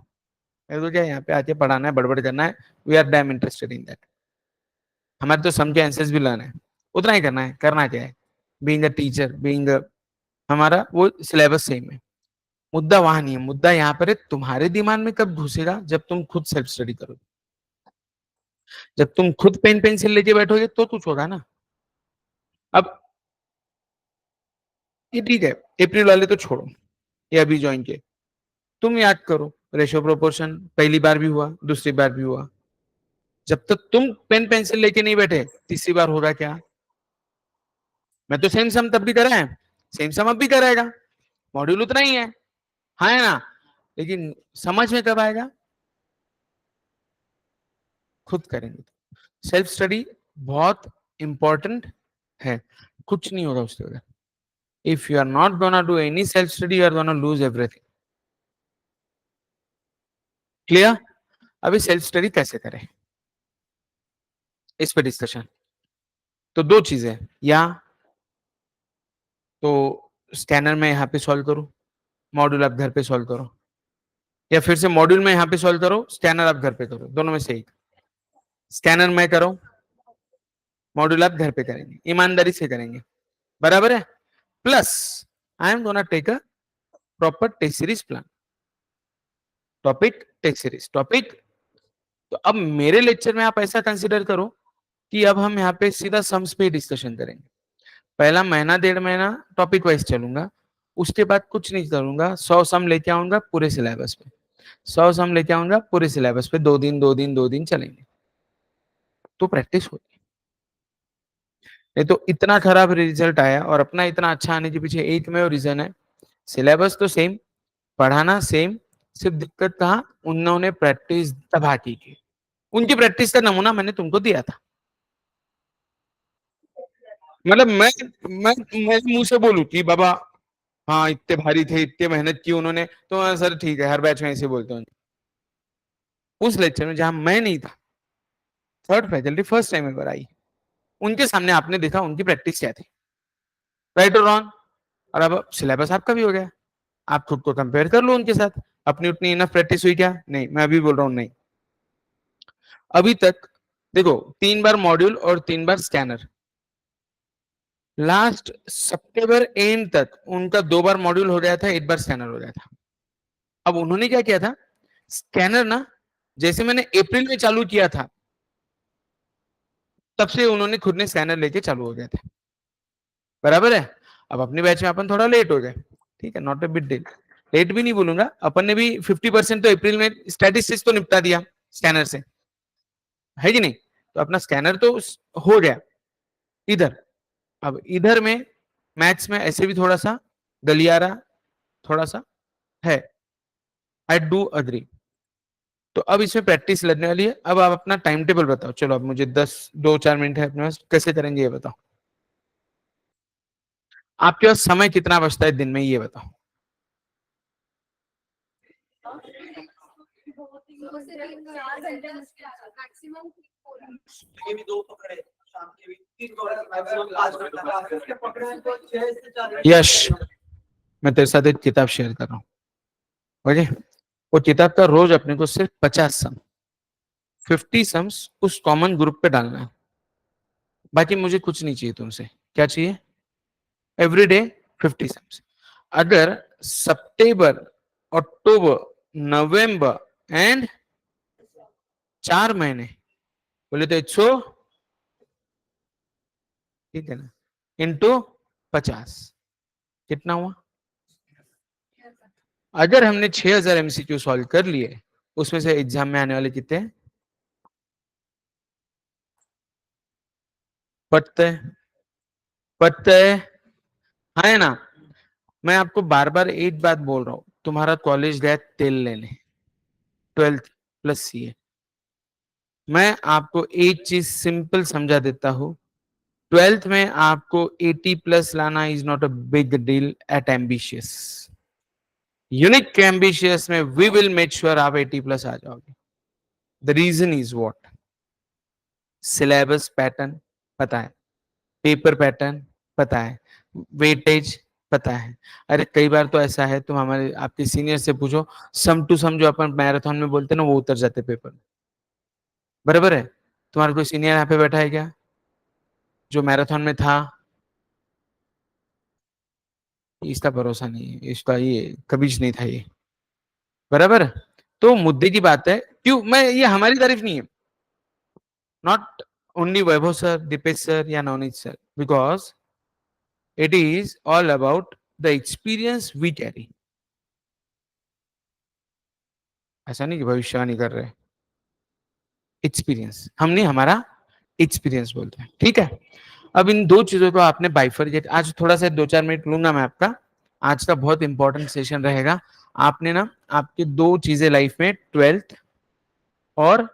मेरे को क्या यहाँ पे आके पढ़ाना है, बड़बड़ करना है, we are damn interested in that. हमारे तो सम के आंसर्स भी लाना है, उतना ही करना है, करना क्या है, बीइंग अ टीचर, बीइंग हमारा वो सिलेबस सेम है। मुद्दा वहां नहीं है, मुद्दा यहाँ पर है तुम्हारे दिमाग में कब घुसेगा, जब तुम खुद सेल्फ स्टडी करोगे, जब तुम खुद पेन पेंसिल लेके बैठोगे तो कुछ होगा ना। अब ये ठीक है, अप्रैल वाले तो छोड़ो, ये अभी ज्वाइन किए, तुम याद करो रेशियो प्रोपोर्शन, पहली बार भी हुआ, दूसरी बार भी हुआ, जब तक तुम पेन पेंसिल लेके नहीं बैठे तीसरी बार होगा क्या? मैं तो सेम सम तब भी करा है, सेम सम अब भी कराएगा, मॉड्यूल उतना ही है ना, लेकिन समझ में कब आएगा, खुद करेंगे। सेल्फ स्टडी बहुत इंपॉर्टेंट है, कुछ नहीं होगा उसके बगैर। If you are not gonna do any self study, you are gonna lose everything. Clear? अभी सेल्फ स्टडी कैसे करें, इस पर डिस्कशन। तो दो चीजें, या तो स्कैनर में यहाँ पे सॉल्व करो, मॉड्यूल आप घर पे सॉल्व करो, या फिर से मॉड्यूल में यहाँ पे सॉल्व करो, स्कैनर आप घर पे करो, दोनों में से एक। स्कैनर में करो, मॉड्यूल आप घर पे करेंगे, ईमानदारी से करेंगे, बराबर है। Plus I am gonna take a proper test series plan, topic test series topic. तो अब मेरे लेक्चर में आप ऐसा कंसिडर करो कि अब हम यहाँ पे सीधा सम्स पे डिस्कशन करेंगे, पहला महीना 1.5 महीना टॉपिक वाइज चलूंगा, उसके बाद कुछ नहीं करूंगा, 100 सम लेके आऊंगा पूरे सिलेबस पे, 100 सम लेके आऊंगा पूरे सिलेबस पे, 2 दिन चलेंगे, तो प्रैक्टिस होगी। नहीं तो इतना खराब रिजल्ट आया, और अपना इतना अच्छा आने के पीछे एक में रीजन है, सिलेबस तो सेम, पढ़ाना सेम, सिर्फ दिक्कत कहाँ, उन्होंने प्रैक्टिस तबाह की थी। उनकी प्रैक्टिस का नमूना मैंने तुमको दिया था, मतलब मैं मुंह से बोलूं कि बाबा हाँ इतने भारी थे, इतने मेहनत की उन्होंने, तो सर ठीक है, हर बैच में ऐसे बोलते हैं। उस लेक्चर में जहां मैं नहीं था, third faculty first time ever I, उनके सामने आपने देखा उनकी प्रैक्टिस क्या थी, राइट और रॉन्ग। और अब सिलेबस आपका भी हो गया, आप खुद को कंपेयर कर लो उनके साथ, अपनी उतनी इनफ प्रैक्टिस हुई क्या? नहीं, मैं अभी बोल रहा हूँ नहीं। अभी तक देखो 3 बार मॉड्यूल और 3 बार स्कैनर, लास्ट सितंबर एंड तक उनका 2 बार मॉड्यूल हो गया था, 1 बार स्कैनर हो गया था। अब उन्होंने क्या किया था, स्कैनर ना जैसे मैंने अप्रैल में चालू किया था, तब से उन्होंने खुद ने स्कैनर लेके चालू हो गए थे, बराबर है। अब अपने बैच में अपन थोड़ा लेट हो गए, ठीक है, not a big deal, late भी नहीं बोलूंगा, अपन ने भी 50% तो अप्रैल में स्टैटिस्टिक्स तो निपटा दिया स्कैनर से, है कि नहीं? तो अपना स्कैनर तो हो गया इधर। अब इधर में मैथ्स में ऐसे भी थोड़ा सा गलियारा थोड़ा सा है, आई डू अग्री। तो अब इसमें प्रैक्टिस लगने वाली है। अब आप अपना टाइम टेबल बताओ, चलो अब मुझे 2-4 मिनट है अपने पास, कैसे करेंगे ये बताओ। आपके पास समय कितना बचता है दिन में, ये बताओ। मैक्सिमम ये भी 2 पकड़े, शाम के भी 3 पकड़े। यश, मैं तेरे साथ एक किताब शेयर कर रहा हूँ, ओके? वो किताब का रोज अपने को सिर्फ 50 सम्स उस कॉमन ग्रुप पे डालना है। बाकी मुझे कुछ नहीं चाहिए तुमसे। क्या चाहिए? Everyday 50 sums. अगर सितंबर, अक्टूबर, नवंबर एंड 4 महीने बोले तो 100, ठीक है ना, इंटू 50 कितना हुआ? अगर हमने 6000 एमसीक्यू सॉल्व कर लिए, उसमें से एग्जाम में आने वाले कितने पढ़ते पढ़ते है ना? मैं आपको बार बार एक बात बोल रहा हूं, तुम्हारा कॉलेज गया तेल लेने, 12th प्लस सीए। मैं आपको एक चीज सिंपल समझा देता हूं, 12th में आपको 80 प्लस लाना is not a big deal at ambitious. Unique ambitious में वी विल मेक श्योर आप 80 प्लस आ जाओगे। The reason is what? Syllabus pattern पता है, पेपर पैटर्न पता है, वेटेज पता है। अरे कई बार तो ऐसा है, तुम हमारे आपके सीनियर से पूछो, सम टू सम जो अपन मैराथन में बोलते हैं ना, वो उतर जाते पेपर में। बराबर है? तुम्हारा कोई सीनियर यहाँ पे बैठा है क्या जो मैराथन में था? इसका भरोसा नहीं है, इसका ये कभी नहीं था ये। बराबर? तो मुद्दे की बात है, क्यों मैं, ये हमारी तारीफ नहीं है, not only Vaibhav sir, Deepesh sir या Navneet sir, because it is all about the experience we carry. ऐसा नहीं कि भविष्यवाणी कर रहे, एक्सपीरियंस हमने, हमारा एक्सपीरियंस बोलते हैं, ठीक है? अब इन दो चीजों को आपने बाइफरकेट, आज थोड़ा सा 2-4 मिनट लूंगा मैं आपका, आज का बहुत इंपॉर्टेंट सेशन रहेगा। आपने ना आपके दो चीजें लाइफ में, 12th और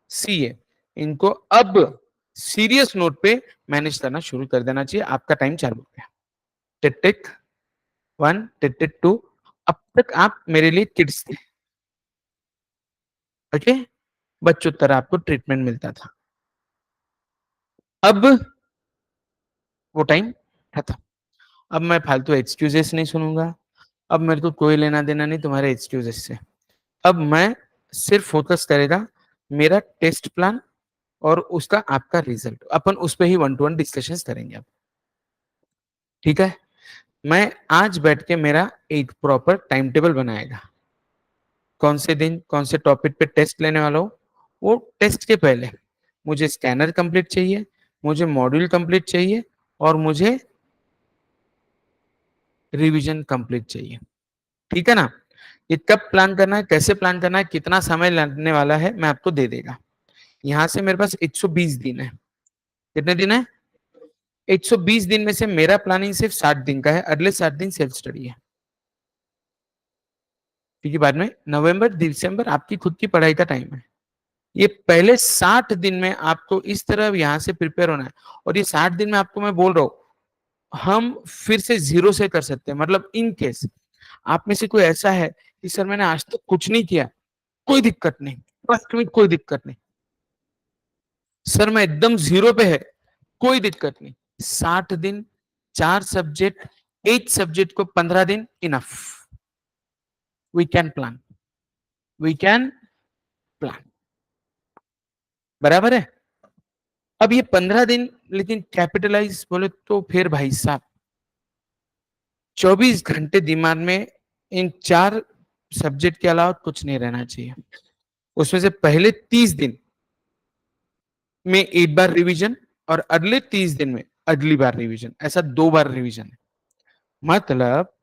सीए, इनको अब सीरियस नोट पे मैनेज करना शुरू कर देना चाहिए। आपका टाइम चालू हो गया। टिक 1, टिक 2। अब तक आप मेरे लिए किड्स थे, ओके? बच्चों तरह आपको ट्रीटमेंट मिलता था। अब वो टाइम खत्म। अब मैं फालतू एक्सक्यूजेस नहीं सुनूंगा। अब मेरे को कोई लेना देना नहीं तुम्हारे एक्सक्यूजेस से। अब मैं सिर्फ फोकस करेगा मेरा टेस्ट प्लान और उसका आपका रिजल्ट। अपन उस पर ही 1-to-1 डिस्कशन करेंगे अब, ठीक है? मैं आज बैठ के मेरा एक प्रॉपर टाइम टेबल बनाएगा, कौन से दिन कौन से टॉपिक पे टेस्ट लेने वाला हूँ। वो टेस्ट के पहले मुझे स्कैनर कंप्लीट चाहिए, मुझे मॉड्यूल कंप्लीट चाहिए, और मुझे रिवीजन कंप्लीट चाहिए, ठीक है ना? ये कब प्लान करना है, कैसे प्लान करना है, कितना समय लगने वाला है, मैं आपको दे देगा। यहाँ से मेरे पास 120 दिन है। कितने दिन है? 120 दिन में से मेरा प्लानिंग सिर्फ 60 दिन का है, अगले 60 दिन सेल्फ स्टडी है, क्योंकि बाद में नवंबर दिसंबर आपकी खुद की पढ़ाई का टाइम है। ये पहले 60 दिन में आपको इस तरह यहाँ से प्रिपेयर होना है। और ये 60 दिन में आपको मैं बोल रहा हूँ, हम फिर से जीरो से कर सकते हैं। मतलब इन केस आप में से कोई ऐसा है कि सर मैंने आज तक कुछ नहीं किया, कोई दिक्कत नहीं, फर्स्ट में कोई दिक्कत नहीं। सर मैं एकदम जीरो पे है, कोई दिक्कत नहीं। 60 दिन, 4 सब्जेक्ट, एक सब्जेक्ट को 15 दिन, enough. We can plan, we can plan. बराबर है? अब ये 15 दिन लेकिन कैपिटलाइज बोले तो फिर भाई साहब 24 घंटे दिमाग में इन 4 सब्जेक्ट के अलावा कुछ नहीं रहना चाहिए। उसमें से पहले 30 दिन में एक बार रिवीजन, और अगले 30 दिन में अगली बार रिवीजन, ऐसा 2 बार रिवीजन है। मतलब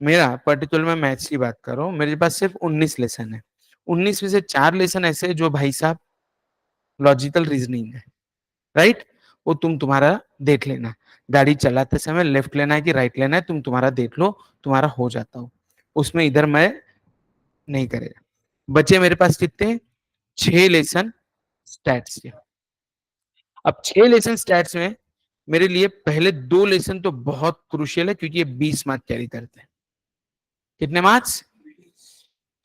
मेरा पर्टिकुलर मैं मैथ्स की बात कर रहा हूँ, मेरे पास सिर्फ 19 लेसन है। 19 में से 4 लेसन ऐसे हैं जो भाई साहब लॉजिकल रीजनिंग है, राइट? वो तुम्हारा देख लेना, गाड़ी चलाते समय लेफ्ट लेना है कि राइट लेना है, तुम्हारा देख लो, तुम्हारा हो जाता हो, उसमें इधर मैं नहीं करेगा। बचे मेरे पास कितने? 6 लेसन स्टैट्स के। अब 6 लेसन स्टैट्स में मेरे लिए पहले 2 लेसन तो बहुत क्रूशियल है, क्योंकि ये 20 मार्क्स कैरी करते हैं। कितने मार्क्स?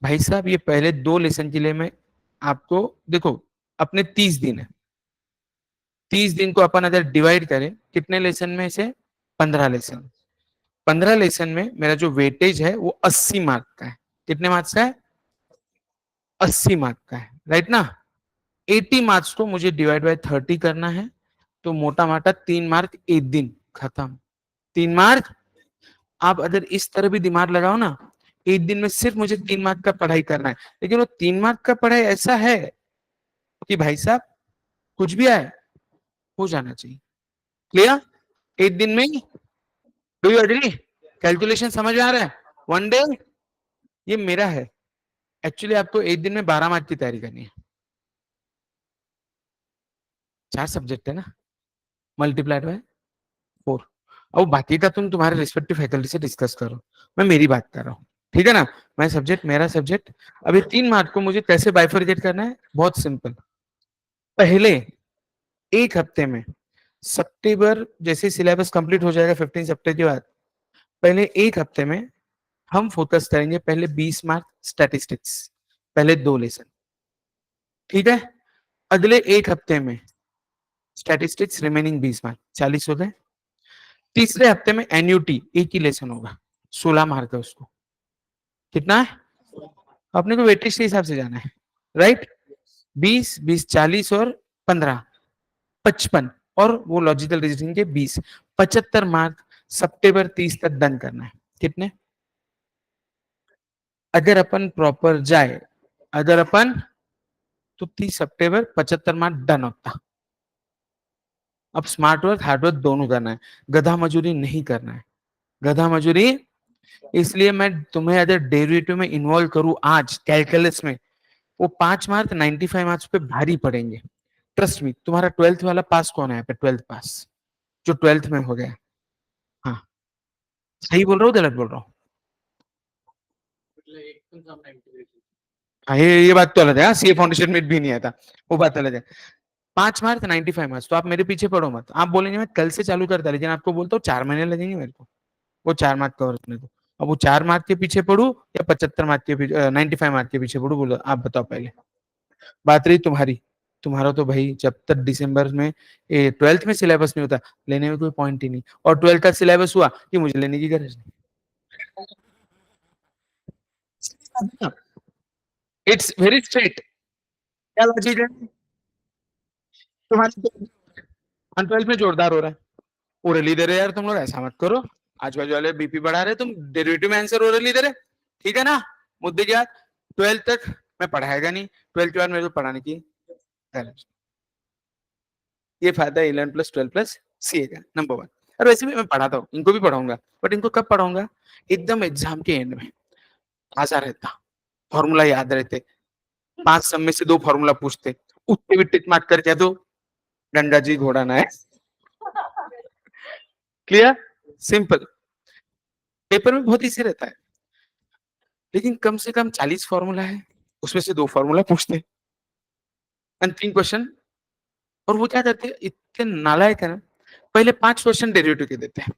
भाई साहब ये पहले 2 लेसन के लिए मैं आपको, देखो अपने 30 दिन है, 30 दिन को अपन अगर डिवाइड करें कितने लेसन में से? 15 लेसन। 15 लेसन में मेरा जो वेटेज है वो 80 मार्क का है। कितने मार्क्स का है? 80 मार्क का है, राइट ना? 80 मार्क्स को मुझे डिवाइड बाय 30 करना है, तो मोटा मोटा 3 मार्क एक दिन खत्म। 3 मार्क। आप अगर इस तरह भी दिमाग लगाओ ना, एक दिन में सिर्फ मुझे 3 मार्क का पढ़ाई करना है, लेकिन वो 3 मार्क का पढ़ाई ऐसा है कि भाई साहब कुछ भी आए हो जाना चाहिए। क्लियर? एक दिन में। Do you agree? कैलकुलेशन समझ में आ रहा है? One day. ये मेरा है। एक्चुअली आपको एक दिन में 12 मार्क की तैयारी करनी है। 4 सब्जेक्ट है ना, मल्टीप्लाइड बाय 4। अब बाकी का तुम्हारे रिस्पेक्टिव फैकल्टी से डिस्कस करो, मैं मेरी बात कर रहा हूँ, ठीक है ना? मैं सब्जेक्ट, मेरा सब्जेक्ट। अभी 3 मार्क को मुझे कैसे बाइफरकेट करना है? बहुत सिंपल। पहले एक हफ्ते में, सितंबर जैसे सिलेबस कंप्लीट हो जाएगा 15 सितंबर के बाद, पहले एक हफ्ते में हम फोकस करेंगे पहले 20 मार्क स्टैटिस्टिक्स, पहले 2 लेसन, ठीक है? अगले एक हफ्ते में स्टैटिस्टिक्स रिमेनिंग 20 मार्क, 40 हो गए। तीसरे हफ्ते में एनयूटी एक ही लेसन होगा, 16 मार्क है उसको। कितना है? अपने को वेटेज के हिसाब से जाना है, राइट? 20 20 40 और 15 55, और वो लॉजिकल रीजनिंग के 20, 75 मार्क सितंबर 30 तक डन करना है। कितने? अगर अपन प्रॉपर जाए, अगर अपन, तो 30 सितंबर 75 मार्क डन होता। अब स्मार्ट वर्क हार्ड वर्क दोनों करना है, गधा मजूरी नहीं करना है, गधा मजूरी। इसलिए मैं तुम्हें अगर डेरिवेटिव में इन्वॉल्व करूं आज कैलकुलस में, वो 5 मार्क 95 मार्क्स पे भारी पड़ेंगे। Trust me. तुम्हारा 12th वाला पास कौन है यहाँ पे? 12th पास जो 12th में हो गया। हाँ, सही बोल रहा हूँ गलत बोल रहा हूँ? हाँ, ये बात तो अलग है। सीए फाउंडेशन में भी नहीं आता, वो बात अलग है। 5 मार्क 95 मार्क्स, तो आप मेरे पीछे पढ़ो मत। आप बोलेंगे मैं कल से चालू करता, लेकिन आपको बोलता हूँ 4 महीने लगेंगे मेरे को वो 4 मार्क कवर करने को। अब वो 4 मार्क के पीछे पढ़ू या 75 मार्क के पीछे, 95 मार्क के पीछे पढ़ू? बोलो, आप बताओ पहले। बात रही तुम्हारी, तुम्हारा तो भाई जब तक दिसंबर में 12th में सिलेबस नहीं होता, लेने में कोई पॉइंट ही नहीं। और 12th का सिलेबस हुआ कि मुझे लेने की गरज नहीं। It's very straight. क्या लॉजिक है तुम्हारे? 12th में जोरदार हो रहा है, ओरली दे रहे यार तुम लोग, ऐसा मत करो। आज बाजू वाले बीपी बढ़ा रहे, तुम डेरिवेटिव में आंसर ओरली दे रहे, ठीक है ना? मुद्दे क्या? 12th तक मैं पढ़ाएगा नहीं, 12th के बाद मेरे को पढ़ाने की गरज। ये फायदा 11+12+CA का, नंबर 1। और वैसे भी मैं पढ़ाता हूँ, इनको भी पढ़ाऊंगा, बट इनको कब पढ़ाऊंगा? एकदम एग्जाम के एंड में ताजा रहता, फॉर्मूला याद रहते, 5 सब में से 2 फॉर्मूला पूछते, उससे भी टिक मार्क करके तो गंगा जी घोड़ा ना है। क्लियर? सिंपल। पेपर में बहुत इजी रहता है, लेकिन कम से कम 40 फॉर्मूला है, उसमें से 2 फॉर्मूला पूछते एंड 3 क्वेश्चन। और वो क्या करते हैं, इतने नालायक है ना, पहले 5 क्वेश्चन डेरिवेटिव के देते हैं।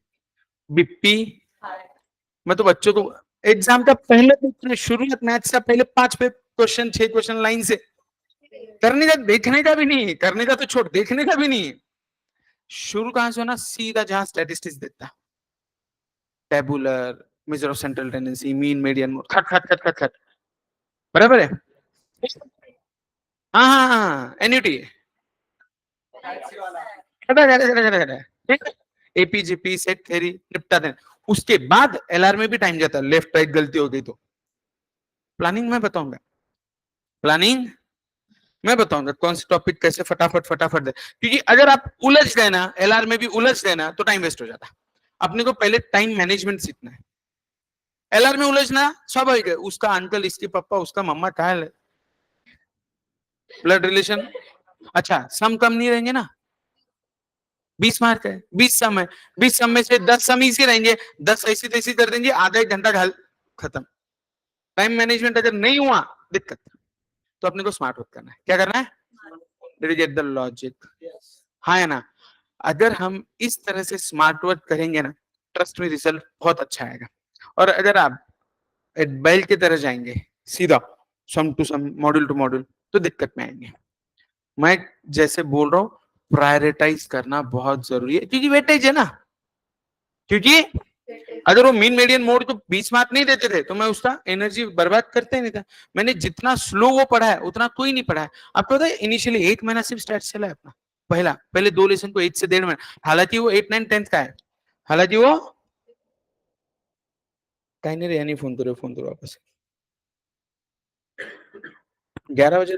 बिप्पी, मैं तो बच्चों को एग्जाम का पहले शुरुआत मैथ्स का पहले 5 पे क्वेश्चन, 6 क्वेश्चन लाइन से करने का, देखने का भी नहीं, करने का तो छोड़, देखने का भी नहीं। शुरू कहां से होना? सीधा जहां स्टैटिस्टिक्स देता, tabular, major of central tendency, mean, median, mode, खट खट खट खट खट। बराबर है? हाँ हाँ हाँ, एन्युटी, एपीजीपी, सेट थ्योरी निपटा देना। उसके बाद एलआर में भी टाइम जाता है, लेफ्ट राइट गलती हो गई तो प्लानिंग मैं बताऊंगा, प्लानिंग मैं बताऊंगा कौन से टॉपिक कैसे फटाफट फटाफट दे। क्योंकि अगर आप उलझ गए ना, एलआर में भी उलझ गए ना, तो टाइम वेस्ट हो जाता। अपने को पहले टाइम मैनेजमेंट सीखना है। LR में उलझना स्वाभाविक है, उसका अंकल, इसके पापा, उसका मम्मा, क्या है, ब्लड रिलेशन। अच्छा, सम कम नहीं रहेंगे ना, 20 मार्क है, 20 सम है, 20 सम में से 10 सम इसी रहेंगे, 10 ऐसी तैसी कर देंगे, आधा एक घंटा घाल, खत्म। टाइम मैनेजमेंट अगर नहीं हुआ दिक्कत, तो अपने को स्मार्ट वर्क करना है। क्या करना है? गेट द लॉजिक, हाँ है ना। अगर हम इस तरह से स्मार्ट वर्क करेंगे ना, ट्रस्ट में रिजल्ट बहुत अच्छा आएगा। और अगर आप बैल की तरह जाएंगे सीधा sum to sum, module to module, तो दिक्कत में आएंगे। मैं जैसे बोल रहा हूँ, प्रायोरिटाइज करना बहुत जरूरी है, क्योंकि वेटेज है ना। क्योंकि अगर वो मीन मीडियन मोड को 20 मार्क नहीं देते थे, तो मैं उसका एनर्जी बर्बाद करते नहीं था। मैंने जितना स्लो वो पढ़ा है उतना कोई नहीं पढ़ा है। आपको पता है, इनिशियली 8 महीना सिर्फ स्टैट्स चला है अपना, पहले 2 लेसन को 8 से 1.5 महीना, हालांकि वो 8, 9, 10 का है, हालांकि वो कहीं नहीं, नहीं फोन करो वापस 11 बजे।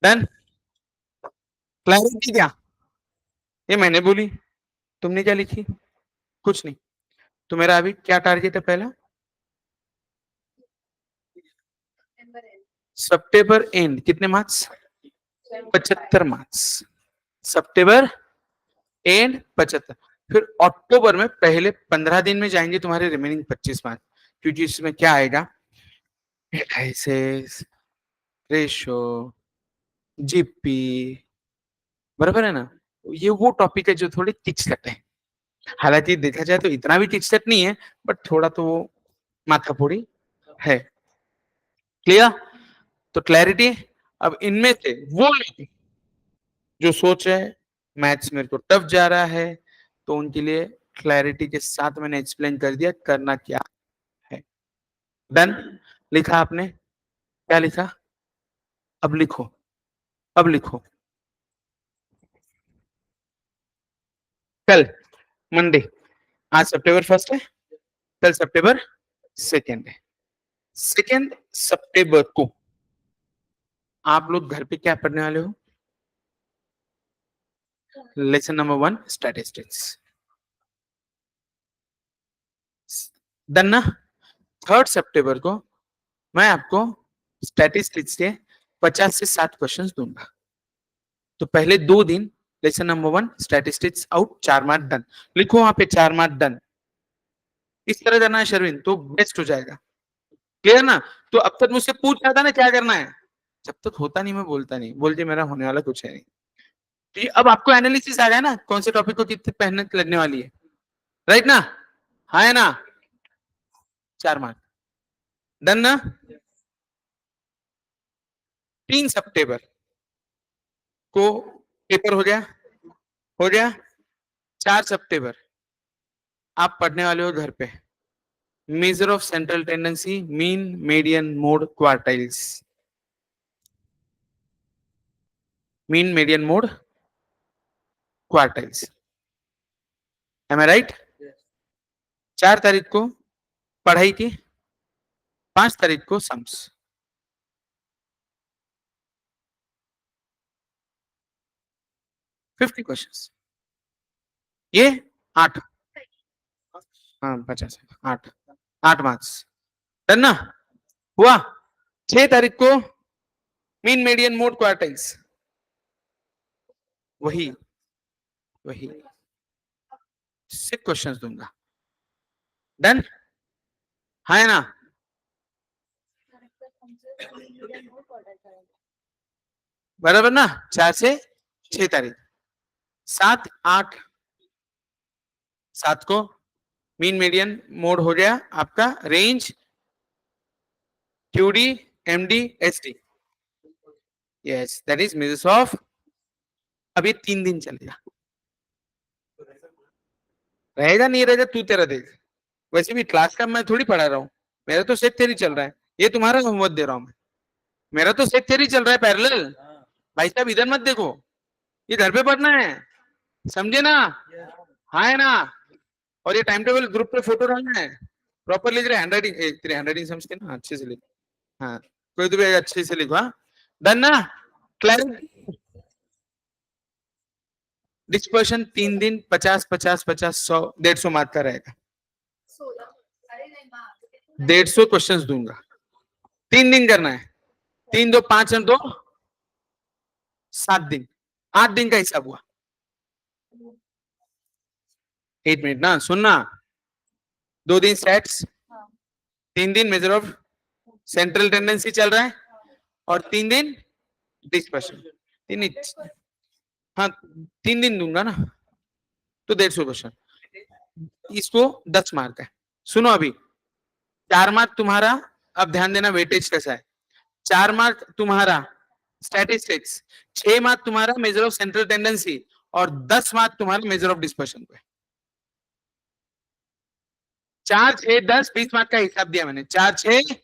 डन। क्लैरिटी क्या, ये मैंने बोली, तुमने क्या लिखी? कुछ नहीं। तो मेरा अभी क्या टारगेट है? पहला सितंबर एंड, कितने मार्क्स? 75 marks, September and 75। फिर अक्टूबर में पहले 15 दिन में जाएंगे तुम्हारे रिमेनिंग 25 मार्क्स, क्योंकि इसमें क्या आएगा, रेशो, जीपी, बराबर है ना। ये वो टॉपिक है जो थोड़े किचकट है, हालांकि देखा जाए तो इतना भी किचकट नहीं है, बट थोड़ा तो वो माथापोड़ी है। क्लियर? तो क्लैरिटी। अब इनमें से वो जो सोच रहे हैं मैथ्स मेरे को टफ जा रहा है, तो उनके लिए क्लैरिटी के साथ मैंने एक्सप्लेन कर दिया करना क्या है। डन। लिखा आपने? क्या लिखा? अब लिखो, अब लिखो। कल मंडे, आज सितंबर 1 है, कल सितंबर 2 है। 2 सितंबर को आप लोग घर पे क्या पढ़ने वाले हो? Lesson number 1 statistics. डन ना? 3 सितंबर को मैं आपको स्टैटिस्टिक्स के 50 से 60 क्वेश्चंस दूंगा। तो पहले 2 दिन lesson number 1 statistics out, 4 mark done. लिखो वहां पे 4 मार्क डन। इस तरह करना है शर्विन, तो बेस्ट हो जाएगा। क्लियर ना? तो अब तक मुझसे पूछ रहा था ना क्या करना है, जब तक होता नहीं मैं बोलता नहीं, बोलते मेरा होने वाला कुछ है नहीं। तो अब आपको एनालिसिस आ गया ना, कौन से टॉपिक को कितनी मेहनत लगने वाली है, राइट ना? हाँ है ना? 4 मार्क डन ना? 3 सितंबर को पेपर हो गया, हो गया। 4 सितंबर आप पढ़ने वाले हो घर पे major of central tendency, mean, median, mode, quartiles. Mean, median, mode, quartiles. Am I right? 4 तारीख को पढ़ाई की, 5 तारीख को सम्स। 50 क्वेश्चंस, ये 8, हाँ 50, 8 मार्क्स। डन ना? हुआ? 6 तारीख को मीन, मीडियन, मोड, क्वार्टाइल्स, वही वही 6 क्वेश्चंस दूंगा। डन? हाँ है ना? बराबर ना? 4 से 6 तारीख, 7, 8, 7 को मीन, मीडियन, मोड हो गया आपका, range, QD, MD, SD. Yes, that is measures of. अब ये 3 दिन चलेगा, रहेगा नहीं रहेगा तू तेरा देख। वैसे भी क्लास का मैं थोड़ी पढ़ा रहा हूँ, मेरा तो सेट थ्योरी चल रहा है, ये तुम्हारा होमवर्क दे रहा हूँ मैं। मेरा तो सेट थ्योरी चल रहा है पैरेलल। भाई साहब इधर मत देखो, ये घर पे पढ़ना है, समझे ना? हाँ है ना? और ये टाइम टेबल ग्रुप पे फोटो डालना है, प्रॉपर लिख रहे हैंड राइटिंग, तेरी हैंड राइटिंग समझते ना, अच्छे से लिख। हाँ कोई तो भी अच्छे से लिखो। हाँ डन ना? क्लैरिटी। डिस्पर्शन 3 दिन 50 50 50 100 150 मार्क का रहेगा। 16 अरे नहीं माँ 150 क्वेश्चंस दूंगा, 3 दिन करना है, 3 2 5 और 2 7 दिन, 8 दिन का हिसाब हुआ। 8 मिनट ना, सुनना, 2 दिन सेट्स, 3 दिन मेजर ऑफ सेंट्रल टेंडेंसी चल रहा है, और 3 दिन डिस्पर्शन। 3 हाँ 3 दिन दूंगा ना, तो 150 क्वेश्चन, इसको 10 मार्क है। सुनो अभी, 4 मार्क तुम्हारा, अब ध्यान देना वेटेज कैसा है, 4 मार्क तुम्हारा स्टैटिस्टिक्स, 6 मार्क तुम्हारा मेजर ऑफ सेंट्रल टेंडेंसी, और 10 मार्क तुम्हारा मेजर ऑफ डिस्पर्शन पे। 4 6 10 20 मार्क का हिसाब दिया मैंने, 4 6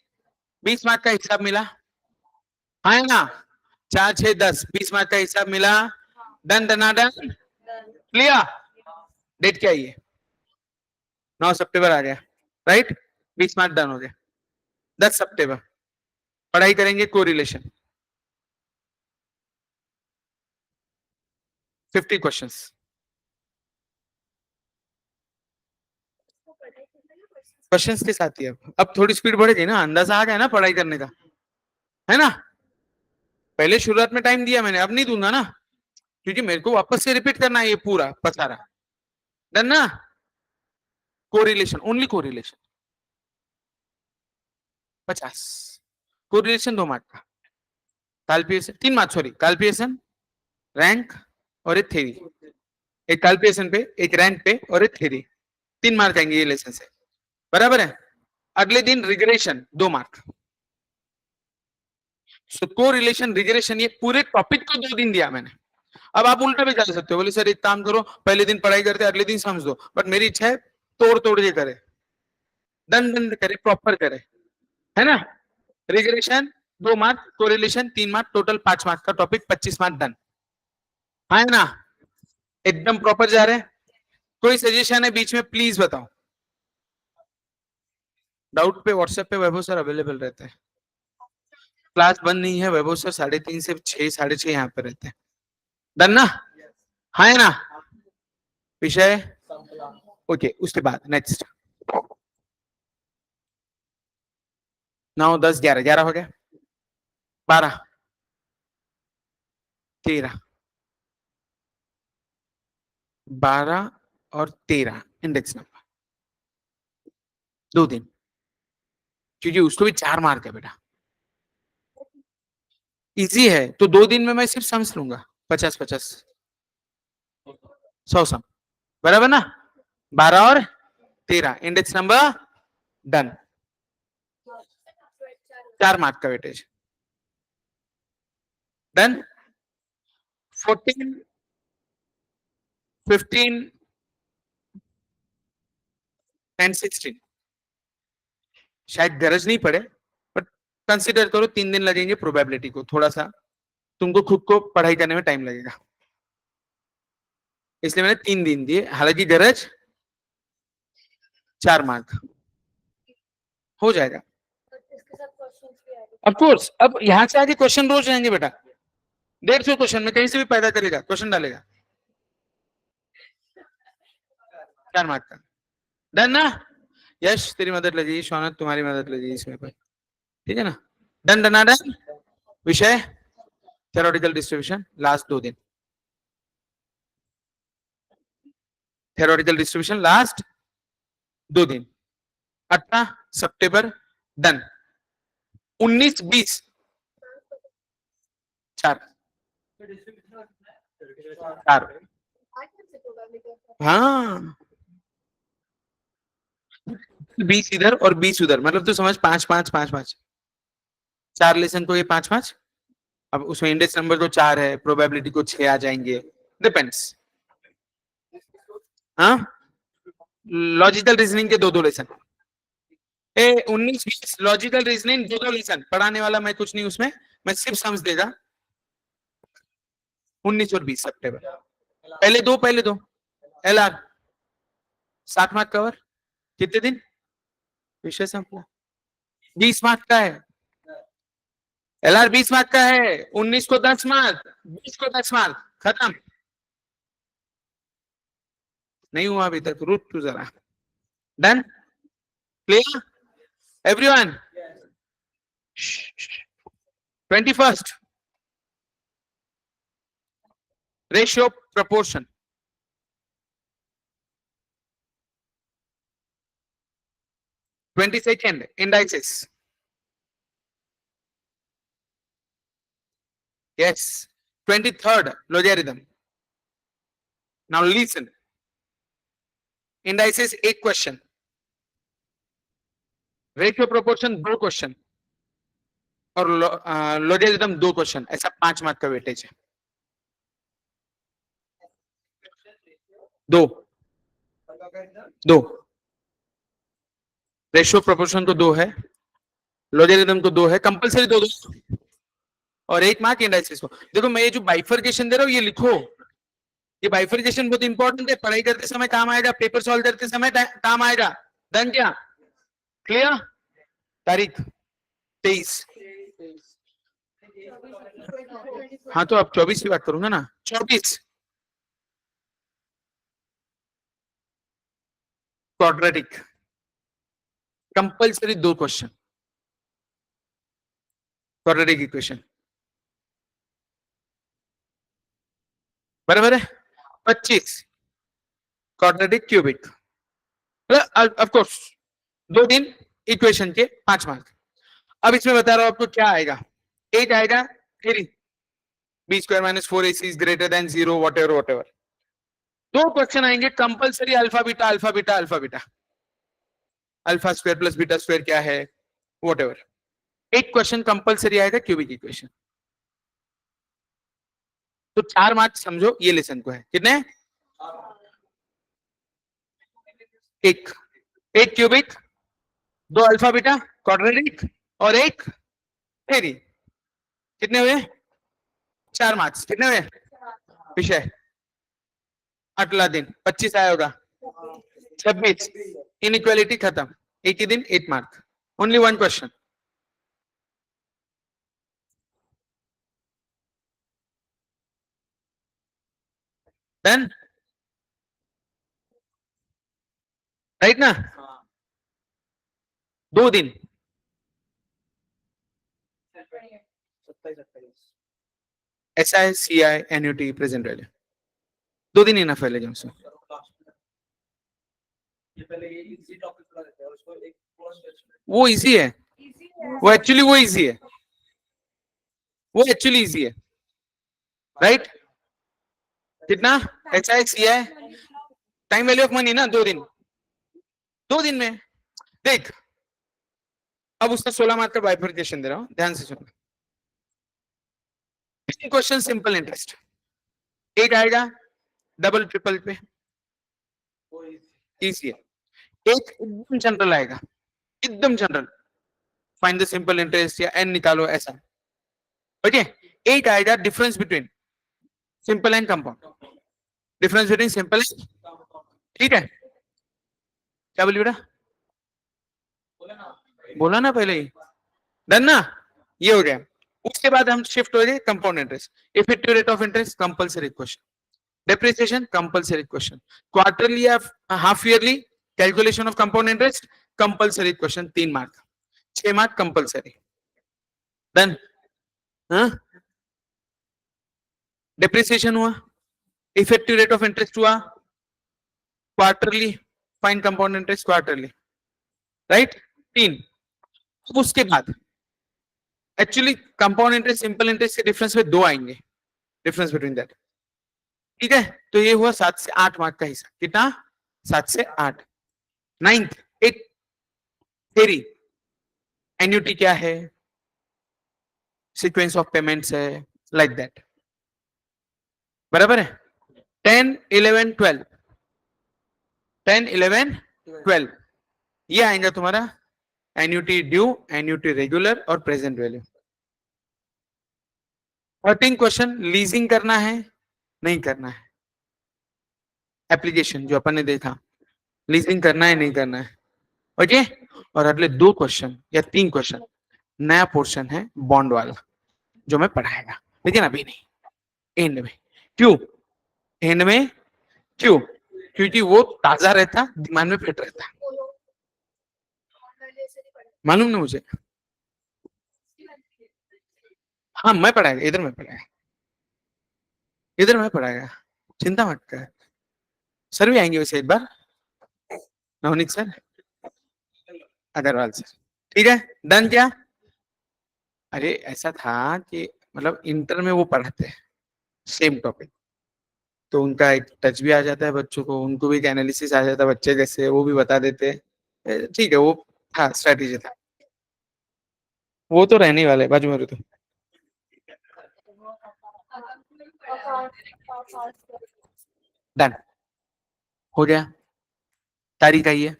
20 मार्क का हिसाब मिला, हाँ है ना? 4 6 10 20 मार्क का हिसाब मिला। डन डना डन क्लियर? डेट क्या है? 9 सितंबर आ गया, राइट? 20 मार्क डन हो गया। 10 सितंबर पढ़ाई करेंगे कोरिलेशन, 50 क्वेश्चंस। क्वेश्चंस के साथ ही अब थोड़ी स्पीड बढ़ेगी ना, अंदाजा आ गया ना पढ़ाई करने का, है ना? पहले शुरुआत में टाइम दिया मैंने, अब नहीं दूंगा ना, क्योंकि मेरे को वापस से रिपीट करना है ये पूरा पसारा। डन ना? Correlation, only correlation 50, correlation 2 mark का, calculation 3 mark, sorry calculation, rank और एक थ्योरी, एक कैलकुलेशन पे, एक रैंक पे और एक थ्योरी, 3 मार्क आएंगे ये लेसन से, बराबर है? अगले दिन रिग्रेशन 2 मार्क। सो कोरिलेशन रिग्रेशन ये पूरे टॉपिक को 2 दिन दिया मैंने। अब आप उल्टा भी जा सकते हो, बोले सर एक काम करो, पहले दिन पढ़ाई करते अगले दिन समझ दो, बट मेरी इच्छा है तोड़ तोड़ के करे, दंड दंड करे, प्रॉपर करे, है ना? Regression 2 mark, correlation 3 mark, total 5 mark का टॉपिक, 25 मार्क डन, है ना? एकदम प्रॉपर जा रहे हैं? कोई सजेशन है बीच में प्लीज बताओ। डाउट पे व्हाट्सएप पे वैभव सर अवेलेबल रहते हैं, क्लास बंद नहीं है, वैभव सर 3:30 से 6 6:30 यहाँ पे रहते हैं। डन ना? हाँ है ना? विषय ओके, उसके बाद नेक्स्ट 9 10 11 11 हो गया, 12 13 12 और 13 इंडेक्स नंबर, 2 दिन, क्योंकि उसको भी 4 मार्क है बेटा, इजी है, तो 2 दिन में मैं सिर्फ समझ लूंगा, 50 50 100 सम, बराबर ना? 12 और 13 इंडेक्स नंबर डन, 4 मार्क का वेटेज डन। 14 15 and 16 शायद गरज नहीं पड़े, बट कंसिडर करो 3 दिन लगेंगे प्रोबेबिलिटी को, थोड़ा सा तुमको खुद को पढ़ाई करने में टाइम लगेगा, इसलिए मैंने 3 दिन दिए, हालांकि गरज 4 मार्क हो जाएगा ऑफ कोर्स। अब यहां से आगे क्वेश्चन रोज रहेंगे बेटा, 150 क्वेश्चन में कहीं से भी पैदा करेगा, क्वेश्चन डालेगा, 4 मार्क का डन ना? यश तेरी मदद लगी, शौनक तुम्हारी मदद लगी इसमें पर, ठीक है ना? डन डना डन। विषय थ्योरेटिकल डिस्ट्रीब्यूशन लास्ट 2 दिन, थ्योरेटिकल डिस्ट्रीब्यूशन लास्ट 2 दिन, 18 सितंबर डन, 19 20 4 4 हाँ 20 इधर और 20 उधर, मतलब तो समझ 5 5 5 5 4 लेसन को ये 5 5, अब उसमें इंडेक्स नंबर तो 4 है, प्रोबेबिलिटी को 6 आ जाएंगे, डिपेंड्स। हाँ लॉजिकल रीजनिंग के 2 लेसन, 19 20 लॉजिकल रीजनिंग 2 लेसन, पढ़ाने वाला मैं कुछ नहीं उसमें, मैं सिर्फ समझ देगा, 19 और 20 सितंबर। पहले दो LR 60 मार्क कवर, कितने दिन? विषय संपला। 20 मार्क का है, LR 20 मार्क का है, 19 को 10 मार्क, 20 को 10 मार्क, खत्म। नहीं हुआ अभी तक, रूट टू जरा। Done, clear everyone? 21st ratio proportion. (22nd indices). Yes. 23rd logarithm. Now listen. Indices 1 question. Ratio proportion 2 question और लॉगरिथम 2 क्वेश्चन, ऐसा 5 मार्क का वेटेज है। 2 रेशियो प्रोपोर्शन तो 2 है, लॉगरिथम तो 2 है, कंपलसरी 2 और 1 मार्क इंडाइसेस को। देखो मैं ये जो बाइफर्केशन दे रहा हूं ये लिखो, ये बाइफर्केशन बहुत इंपॉर्टेंट है, पढ़ाई करते समय काम आएगा, पेपर सॉल्व करते समय काम आएगा। डन क्या? क्लियर? तारीख 23। हाँ तो अब 24 की बात करूंगा ना। 24 quadratic, compulsory 2 question, quadratic equation, बराबर है। 25 क्वाड्रेटिक क्यूबिक, ऑफ कोर्स 2 दिन इक्वेशन के 5 मार्क। अब इसमें बता रहा हूं आपको क्या आएगा। 8 आएगा, 3 b square minus 4ac is greater than 0 whatever। 2 question आएंगे compulsory, alpha beta alpha beta alpha beta, alpha square plus beta square क्या है whatever। 1 क्वेश्चन कंपलसरी आएगा क्यूबिक इक्वेशन। तो 4 मार्क समझो ये लेसन को है। कितने? 1 क्यूबिक, 2 अल्फा बीटा क्वाड्रेटिक और 1 थ्योरी। कितने हुए? 4 मार्क्स। कितने हुए? विषय अगला दिन 25 आया होगा, 26 इनइक्वालिटी खत्म, एक ही दिन 8 mark, only 1 question. Done, right ना? 2 दिन 27 SI NUT प्रेजेंट वैल्यू, 2 दिन इनफ है। लेकिन उसमें वो इजी है, वो एक्चुअली वो इजी है, वो एक्चुअली इजी है, राइट? कितना? SI CI time value of money ना, 2 दिन, 2 दिन में देख। अब उसका 16 मार्क का बाइफर्केशन दे रहा हूं, ध्यान से सुनो। क्वेश्चन सिंपल इंटरेस्ट, 8 आएगा डबल ट्रिपल पे, इजी है। एक एकदम जनरल आएगा, एकदम general, find the simple interest या एन निकालो ऐसा। ओके, 8 आएगा difference between simple and compound, difference between simple and, ठीक है? क्या बोलिए बेटा? बोला ना पहले ही। डन ना? ये हो गया। उसके बाद हम शिफ्ट हो गए compound interest, effective rate of interest compulsory question, depreciation compulsory question, quarterly या half yearly calculation of compound interest compulsory question, 3 mark, 6 mark compulsory. Done? Depreciation हुआ, इफेक्टिव रेट ऑफ इंटरेस्ट हुआ, quarterly fine compound interest quarterly, right? 3। उसके बाद actually compound interest simple interest के डिफरेंस में 2 आएंगे, डिफरेंस बिटवीन दैट, ठीक है? तो ये हुआ 7 से 8 मार्क का हिस्सा। कितना? 7 से 8। 9th एक थ्योरी, एन्युटी क्या है, सीक्वेंस ऑफ पेमेंट्स है, लाइक दैट, बराबर है? 10 11 12 10 11 12 ये आएगा तुम्हारा एन्युटी ड्यू, एन्युटी रेगुलर और प्रेजेंट वैल्यू। 13 क्वेश्चन लीजिंग करना है, नहीं करना है, एप्लीकेशन जो अपन ने देखा, लीजिंग करना है नहीं करना है, ओके। और अगले 2 क्वेश्चन या 3 क्वेश्चन नया पोर्शन है बॉन्ड वाला जो मैं पढ़ाएगा, लेकिन अभी नहीं, एंड में। क्यों एंड में? क्यों? क्योंकि वो ताजा रहता, दिमाग में फिट रहता। मालूम ना मुझे, हाँ मैं पढ़ाएगा, इधर मैं पढ़ाएगा, इधर मैं पढ़ाएगा, चिंता मत कर। सर भी आएंगे वैसे एक बार, नवनीत सर, अग्रवाल सर, ठीक है। डन क्या? अरे ऐसा था कि मतलब इंटर में वो पढ़ाते हैं सेम टॉपिक, तो उनका एक टच भी आ जाता है बच्चों को, उनको भी एक एनालिसिस आ जाता है बच्चे कैसे, वो भी बता देते हैं। ठीक है, वो था स्ट्रेटेजी था, वो तो रहने वाले बाजू में तो। डन हो गया, तारीख आई है,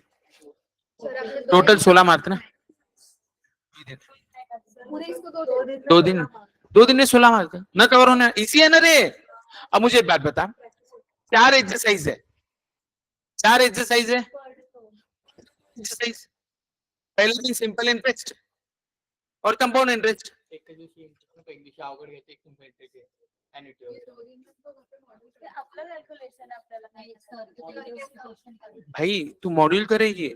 टोटल 16 मार्क ना, पूरे इसको 2 दिन में 16 मार्क ना कवर होना, इसी है ना रे। अब मुझे एक बात बता, 4 एक्सरसाइज है, 4 एक्सरसाइज है, एक्सरसाइज पहले दिन सिंपल इंटरेस्ट और कंपाउंड इंटरेस्ट, एक दिवशी एक दिवशी अवघड घ्यायचं, एक दिवशी आपलं कॅल्क्युलेशन आपल्याला नाही भाई तू मॉड्यूल करेगी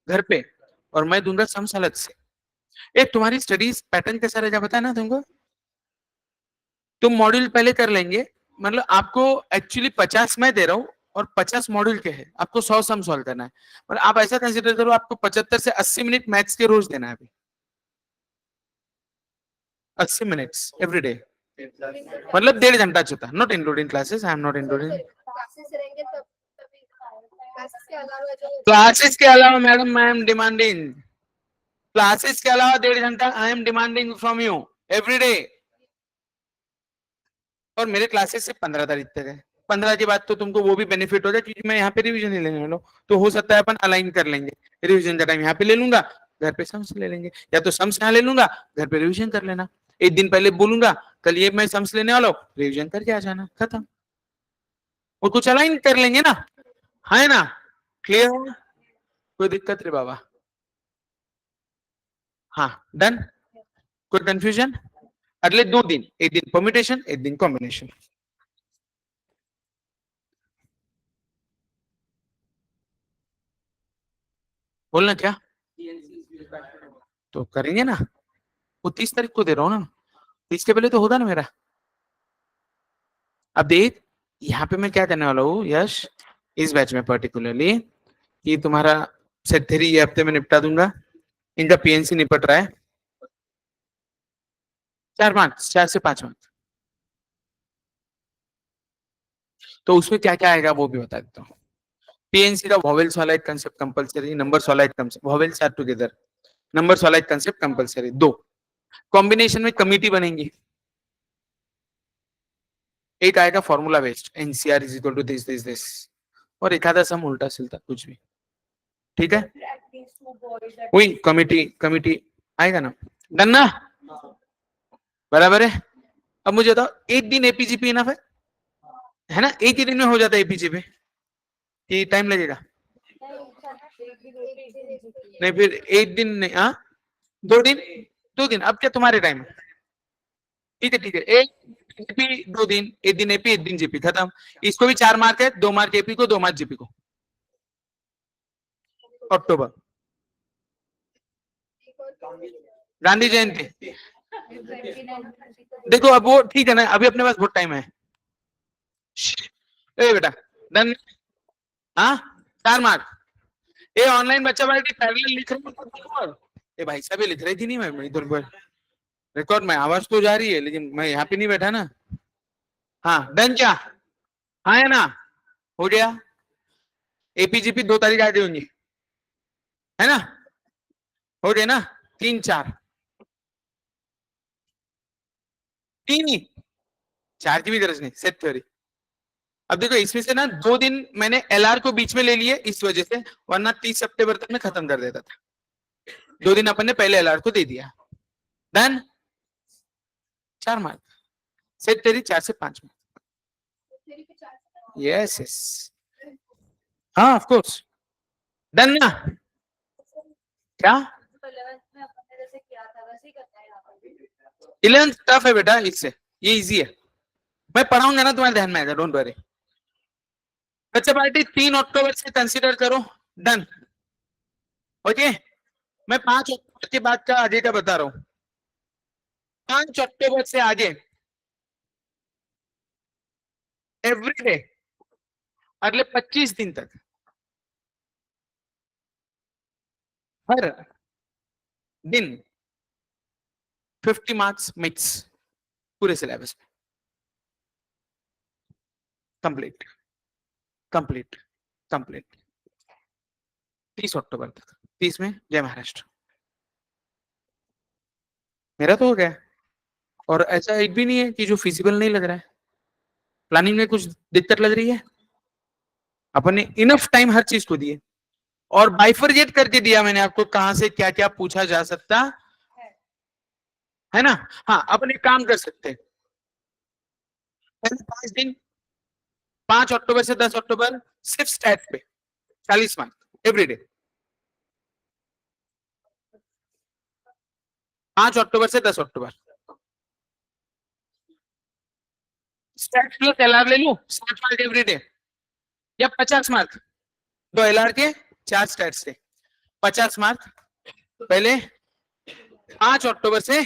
घर पे और मैं दूंगा सम्स अलग से। ए तुम्हारी स्टडीज पैटर्न कैसा रहेगा पता है ना तुमको? तुम मॉड्यूल पहले कर लेंगे, मतलब आपको एक्चुअली 50 मैं दे रहा हूँ और 50 मॉड्यूल के हैं, आपको 100 सम सॉल्व करना है, और आप ऐसा कंसिडर करो आपको 75 से 80 मिनट मैथ्स के रोज देना है अभी, 80 मिनट्स एवरी डे, मतलब 1.5 घंटा चलता, not including classes, I am not including classes रहेंगे तब तभी क्लासेस के अलावा जो क्लासेस के अलावा madam I am demanding, classes के अलावा 1.5 घंटा I am demanding from you every day, और मेरे क्लासेस से 15 तारीख तक है, 15 के बाद तो तुमको वो भी बेनिफिट हो जाए क्योंकि मैं यहाँ पे रिवीजन ही लेने वाला हूँ, तो हो सकता है अपन अलाइन कर लेंगे, रिवीजन का टाइम यहाँ पे ले लूंगा, घर पे सम्स ले लेंगे, या तो सम्स यहाँ ले लूंगा, घर पे रिवीजन कर लेना, एक दिन पहले बोलूंगा कल ये मैं सम्स लेने वाला हूँ, रिवीजन करके आ जाना, खत्म, और कुछ अलाइन कर लेंगे ना, है ना? क्लियर हो? कोई दिक्कत रे बाबा? हाँ डन, कोई कंफ्यूजन? अगले 2 दिन, एक दिन परम्यूटेशन, एक दिन कॉम्बिनेशन, बोलना क्या? तो करेंगे ना, वो 30 तारीख को दे रहा हूँ ना, 30 के पहले तो होता ना मेरा। अब देख यहाँ पे मैं क्या करने वाला हूँ यश, इस बैच में पर्टिकुलरली, कि तुम्हारा सेट थ्री ये हफ्ते में निपटा दूंगा, इनका पीएनसी निपट रहा है, 4 से 5 मार्क्स, तो उसमें क्या क्या आएगा वो भी बता देता हूँ। पीएनसी का वॉवेल्स वाला एक कंसेप्ट कंपलसरी, नंबर्स वाला एक concept, vowels are together, numbers वाला एक कंसेप्ट कंपलसरी, 2 कॉम्बिनेशन में कमिटी बनेंगी, एक आएगा formula based NCR is equal to this this this, और एक आधा सम उल्टा सिलता कुछ भी, ठीक है, वही कमिटी कमिटी आएगा ना, डन ना, बराबर है। अब मुझे बताओ एक दिन एपीजीपी इनफ है ना, एक ही दिन में हो जाता है एपीजीपी कि टाइम लगेगा? नहीं फिर एक दिन नहीं, हाँ 2 दिन, 2 दिन, अब क्या तुम्हारे टाइम, ठीक है ठीक है, एक एपी 2 दिन, एक दिन एपी एक दिन जीपी, खत्म। इसको भी 4 मार्क है, 2 मार्क एपी को, 2 मार्क जीपी को, अक्टूबर गांधी जयंती, देखो अब वो ठीक है ना, अभी अपने पास बहुत टाइम है, ए बेटा डन, हाँ 4 मार्क, ये ऑनलाइन बच्चा बैठ पैरेलल लिख रहे हैं, ये भाई साहब लिख रही थी नहीं, मैं इधर रिकॉर्ड में आवाज तो जा रही है लेकिन मैं यहाँ पे नहीं बैठा ना, हाँ डन क्या, हाँ है ना, हो गया, एपीजीपी 2 तारीख आगे होंगी, है ना, हो गया ना, 3 4 3 ही, 4 की भी गरज नहीं, सेट थ्योरी। अब देखो इसमें से ना 2 दिन मैंने एलआर को बीच में ले लिए इस वजह से, वरना 30 सितंबर तक मैं खत्म कर देता था, 2 दिन अपन ने पहले एलआर को दे दिया, डन, 4 मार्क, सेट थ्योरी 4 से 5 मार्क, मेरी 50 यस यस, हाँ ऑफ कोर्स, डन ना? क्या 11th में अपने जैसे किया था वैसे ही करना है यहाँ पर 11th टफ है बेटा, इससे ये इजी है, मैं पढ़ाऊंगा ना तुम्हारे ध्यान में आएगा, डोंट वरी। बच्चा पार्टी 3 अक्टूबर से कंसीडर करो, डन। ओके, मैं 5 अक्टूबर के बाद का आगे का बता रहा हूं। 5 अक्टूबर से आगे एवरी डे अगले 25 दिन तक हर दिन 50 मार्क्स मिक्स पूरे सिलेबस में, कंप्लीट कंप्लीट कंप्लीट 30 अक्टूबर तक, 30 में जय महाराष्ट्र। मेरा तो हो गया, और ऐसा एक भी नहीं है कि जो फिजिबल नहीं लग रहा है, प्लानिंग में कुछ दिक्कत लग रही है, अपन ने इनफ टाइम हर चीज को दिए, और बाइफरजेट करके दिया मैंने आपको कहां से क्या क्या पूछा जा सकता है ना। हाँ, अपन एक काम कर सकते हैं, पहले 5 दिन, 5 अक्टूबर से 10 अक्टूबर सिर्फ स्टैट्स पे 40 मार्क्स एवरीडे, 5 अक्टूबर से 10 अक्टूबर स्टैट्स प्लस एलआर ले लूं 60 मार्क एवरीडे, या 50 मार्क, 2 एलआर के 4 स्टैट्स के 50 मार्क पहले 5 अक्टूबर से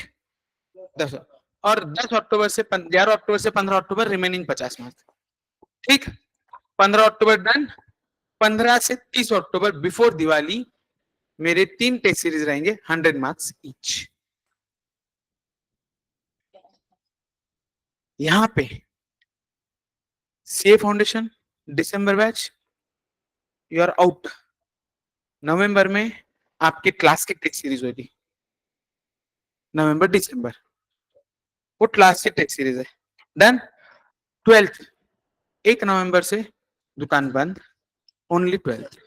10, और 10 अक्टूबर से 11 अक्टूबर से 15 अक्टूबर रिमेनिंग 50 मार्क, ठीक। 15 अक्टूबर डन। 15 से 30 अक्टूबर बिफोर दिवाली मेरे 3 टेस्ट सीरीज रहेंगे 100 मार्क्स ईच। यहां पे सीए फाउंडेशन दिसंबर बैच यू आर आउट। नवंबर में आपके क्लास की टेस्ट सीरीज होगी, नवंबर दिसंबर वो क्लास की टेस्ट सीरीज है, डन। 12th 1 नवंबर से दुकान बंद, ओनली 12th,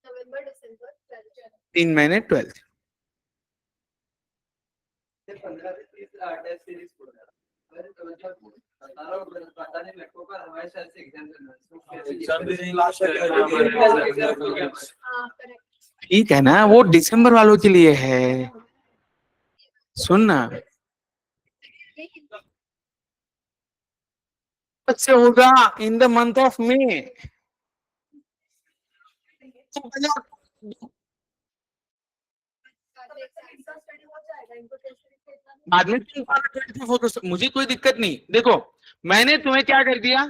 नवंबर दिसंबर 3 महीने 12th। 15 से 30 टेस्ट सीरीज को पता नहीं मेरे को, पर हमारे साथ से एग्जाम भी नहीं लास्ट हाँ करेक्ट ठीक है ना, वो दिसंबर वालों के लिए है, सुन ना। से होगा in the month of May, study हो जाएगा इनको टेस्ट सीरीज से इतना नहीं बाद में तुम 24 मुझे कोई दिक्कत नहीं। देखो मैंने तुम्हें क्या कर दिया,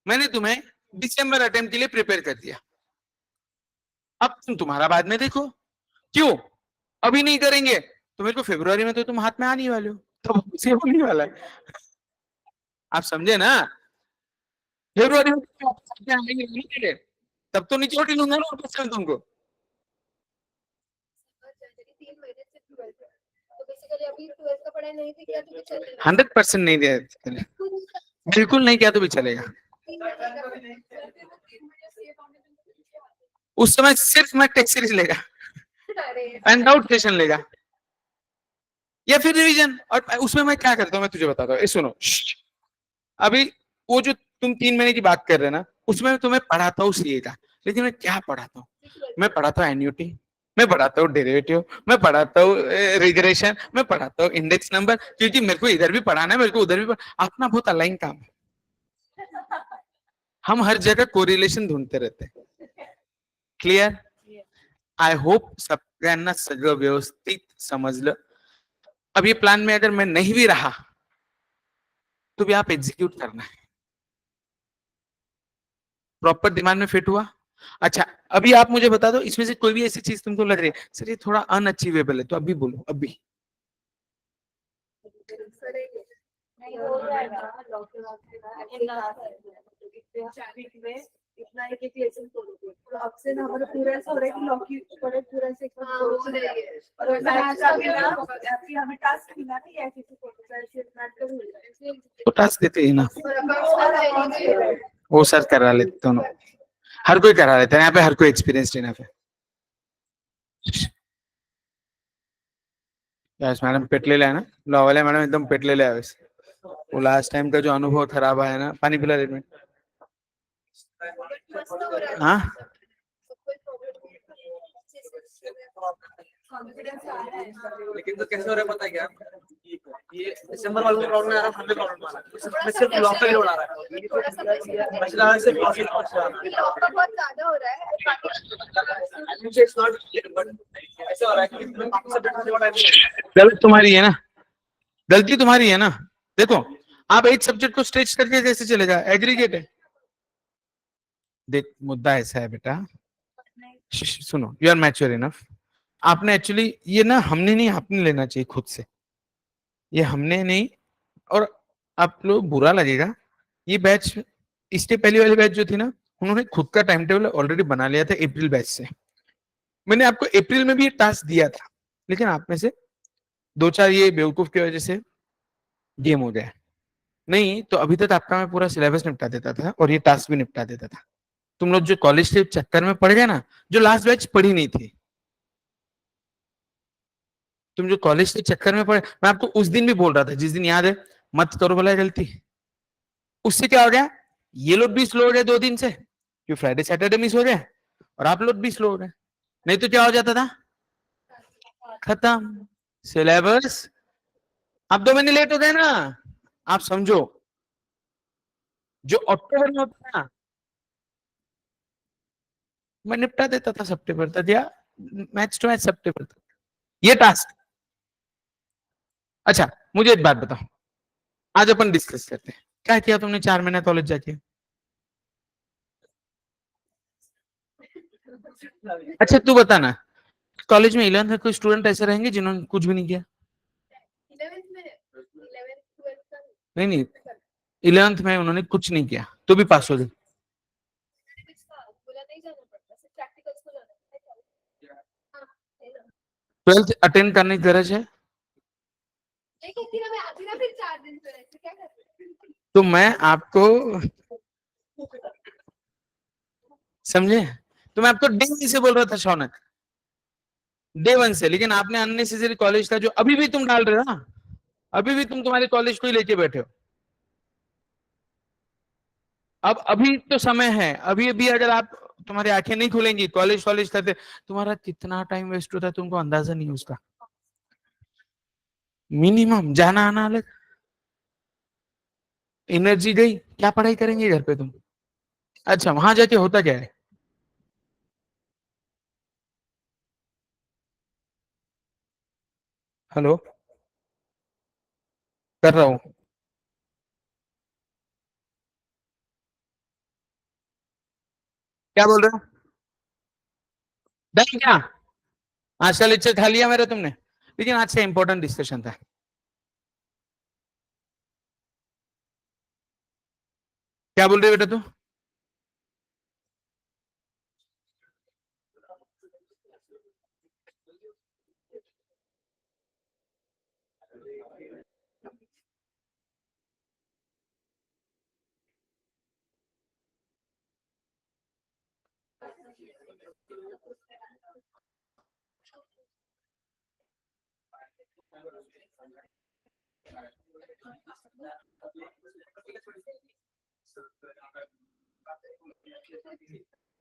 मैंने तुम्हें दिसंबर अटेम्प्ट के लिए प्रिपेयर कर दिया, अब तुम तुम्हारा बाद में देखो। क्यों अभी नहीं करेंगे तो मेरे को फरवरी में तो तुम हाथ में आने वाले हो, तो मुझसे होने वाला है, आप समझे ना। फरवरी में तुम हाथ में आएंगे नहीं मेरे, तब तो निचोड़ ही लूंगा ना वापस से तुमको। जनवरी 3 महीने से 12th तो बेसिकली अभी 12th का पढ़ाई नहीं थी क्या तो भी चलेगा 100% नहीं दिया, बिल्कुल नहीं किया तो भी चलेगा। 3 महीने का 3 महीने सीए फाउंडेशन को पीछे आते उस समय सिर्फ मैं टेस्ट सीरीज लेगा, अरे एंड आउट सेशन लेगा, या फिर रिवीजन। और उसमें मैं क्या करता हूँ मैं तुझे बताता हूँ, ये सुनो अभी वो जो तुम 3 महीने की बात कर रहे हैं ना, उसमें तुम्हें पढ़ाता हूँ सीए का, लेकिन मैं क्या पढ़ाता हूँ, मैं पढ़ाता हूँ एन्युटी, मैं पढ़ाता हूँ डेरिवेटिव, मैं पढ़ाता हूँ रिग्रेशन, मैं पढ़ाता हूँ इंडेक्स नंबर, क्योंकि मेरे को इधर भी पढ़ाना है, मेरे को उधर भी अपना बहुत अलाइन काम है, हम हर जगह कोरिलेशन ढूंढते रहते हैं। क्लियर? आय होप सगळ्यांना सगळं व्यवस्थित समजलं। अब ये प्लान में अगर मैं नहीं भी रहा तो भी आप एग्जीक्यूट करना है, प्रॉपर दिमाग में फिट हुआ। अच्छा अभी आप मुझे बता दो इसमें से कोई भी ऐसी चीज तुमको लग रही है सर ये थोड़ा अनअचीवेबल है, तो अभी बोलो अभी। नहीं हो जाएगा इतना एक एक लेसन करोगे तो आपसे ना हमारा पूरा ऐसा हो रहा है कि लॉकी पूरा पूरा से और मैथ्स का भी ना अभी हमें टास्क मिला नहीं ऐसे ऐसे मैथ का भी मिला है तो टास्क देते हैं ना, वो सर करा लेते दोनों, हर कोई करा लेता है यहाँ पे, हर कोई एक्सपीरियंस है यहाँ पे। यस मैडम पेटलेला आहे ना, लॉ वाले मैडम एकदम पेटलेले आहे. वो लास्ट टाइम का जो अनुभव खराब आया ना, पानी पिला रेड में। हाँ कॉन्फिडेंस आ रहा है। लेकिन तो कैसे हो रहा है पता है क्या, ये दिसंबर वालों को प्रॉब्लम आ रहा है, हमें प्रॉब्लम आ रहा है, सिर्फ लॉक का ही लोड आ रहा है, मसला सिर्फ लॉक ही लॉक आ रहा है। लॉक का बहुत ज्यादा हो रहा है। It's not, but ऐसा हो रहा है कि सब्जेक्ट मुझे बड़ा गलती तुम्हारी है ना, गलती तुम्हारी है ना। देखो आप एक सब्जेक्ट को स्ट्रेच करके कैसे चलेगा, एग्रीगेट है। देख मुद्दा ऐसा है बेटा, सुनो, यू आर मैच्योर इनफ। आपने एक्चुअली ये ना, हमने नहीं, आपने लेना चाहिए खुद से, ये हमने नहीं। और आप लोग बुरा लगेगा, ये बैच, इसके पहली वाली बैच जो थी ना, उन्होंने खुद का टाइम टेबल ऑलरेडी बना लिया था अप्रैल बैच से। मैंने आपको अप्रैल में भी ये टास्क दिया था, लेकिन आप में से दो चार ये बेवकूफ की वजह से गेम हो गया। नहीं तो अभी तक आपका मैं पूरा सिलेबस निपटा देता था और ये टास्क भी निपटा देता था। तुम लोग जो कॉलेज के चक्कर में पड़ गए ना, जो लास्ट बैच पढ़ी नहीं थी, तुम जो कॉलेज के चक्कर में पड़े, मैं आपको उस दिन भी बोल रहा था, जिस दिन याद है, मत करो भला गलती। उससे क्या हो गया, ये लोग भी स्लो हो गए 2 दिन से, क्यों फ्राइडे सैटरडे मिस हो गया, और आप लोग भी स्लो हो गए। नहीं तो क्या हो जाता था, खत्म सिलेबस। अब 2 महीने लेट हो गए ना, आप समझो, जो अक्टूबर में होता है ना, मैं निपटा देता था सितंबर तक, या मैच टू मैच सितंबर तक ये टास्क। अच्छा मुझे एक बात बताओ, आज अपन डिस्कस करते हैं, क्या किया तुमने 4 महीने कॉलेज जाके। अच्छा तू बता ना, कॉलेज में 11th में कोई स्टूडेंट ऐसे रहेंगे जिन्होंने कुछ भी नहीं किया। 11th में 11th 12th का नहीं नहीं, 11th में उन्होंने कुछ नहीं किया तो भी पास हो गए। बोला नहीं जाना पड़ता, सिर्फ प्रैक्टिकल्स को जाना पड़ता है। हाँ, है ना। 12th अटेंड करने की गरज है, एक एक दिन में आती ना, फिर 4 दिन फिर ऐसे क्या करते हैं? तो मैं आपको समझे, तो मैं आपको डे 1 से बोल रहा था शौनक, डे 1 से। लेकिन आपने अननेसेसरी कॉलेज का जो अभी भी तुम डाल रहे हो ना, अभी भी तुम तुम्हारे कॉलेज को ही लेके बैठे हो। अब अभी तो समय है, अभी अभी अगर आप, तुम्हारी आंखें नहीं खुलेंगी, कॉलेज कॉलेज करते, तुम्हारा कितना टाइम वेस्ट होता है तुमको अंदाजा नहीं है उसका। मिनिमम जाना आना अलग, एनर्जी गई, क्या पढ़ाई करेंगे घर पे तुम। अच्छा वहां जाके होता क्या है, हेलो, कर रहा हूं, क्या बोल रहे हो, डन क्या, आज का लेक्चर खा लिया मेरा तुमने। लेकिन आज से इंपॉर्टेंट डिस्कशन था, क्या बोल रहे हो बेटा तू।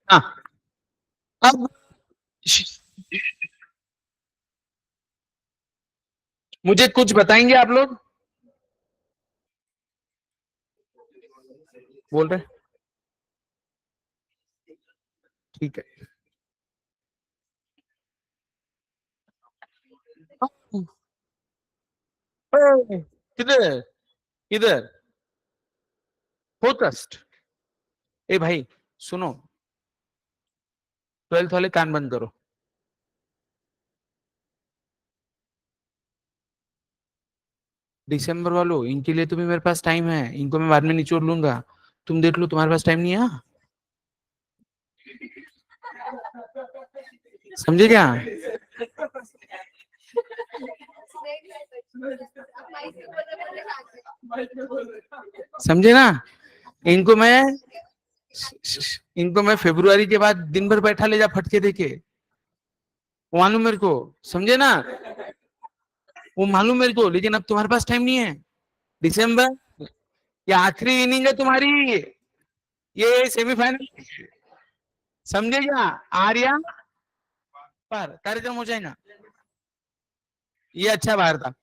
हाँ अब मुझे कुछ बताएंगे आप लोग, बोल रहे, ठीक है। किधर, किधर फोकस्ड, ए भाई सुनो, 12th वाले कान बंद करो। दिसंबर वालों, इनके लिए तो भी मेरे पास टाइम है, इनको मैं बाद में निचोड़ लूंगा, तुम देख लो, तुम्हारे पास टाइम नहीं है। समझे क्या, समझे ना, इनको मैं इनको मैं फरवरी के बाद दिन भर बैठा ले जा फटके देके, वो मालूम मेरे को, समझे ना, वो मालूम मेरे को, लेकिन अब तुम्हारे पास टाइम नहीं है। दिसंबर ये आखिरी इनिंग है तुम्हारी, ये सेमीफाइनल, समझे क्या? आर्या पर कार्यक्रम हो जाएगा। ये अच्छा बाहर था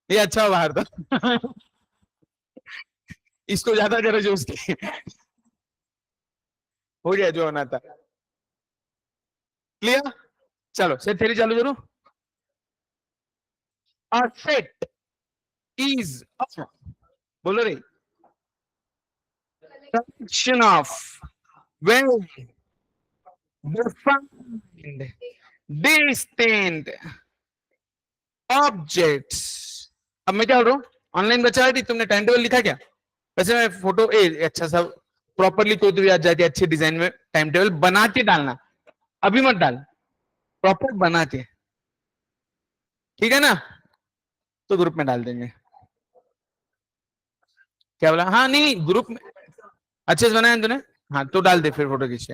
ये अच्छा बाहर था इसको ज्यादा करो जो उसकी हो गया जो होना था। क्लियर? चलो सेट थ्योरी चालू करो। A set is a, बोलो रे, collection of well defined distinct objects। अब मैं क्या बोल रहा हूँ, ऑनलाइन बचा है, तुमने टाइम टेबल लिखा क्या? वैसे मैं फोटो अच्छा सा प्रॉपरली कोई तो भी आ जाती है अच्छे डिजाइन में, टाइम टेबल बना के डालना, अभी मत डाल, प्रॉपर बना के, ठीक है ना? तो ग्रुप में डाल देंगे। क्या बोला? हाँ नहीं ग्रुप में अच्छे से बनाया तूने, हाँ तो डाल दे फिर फोटो खींच के।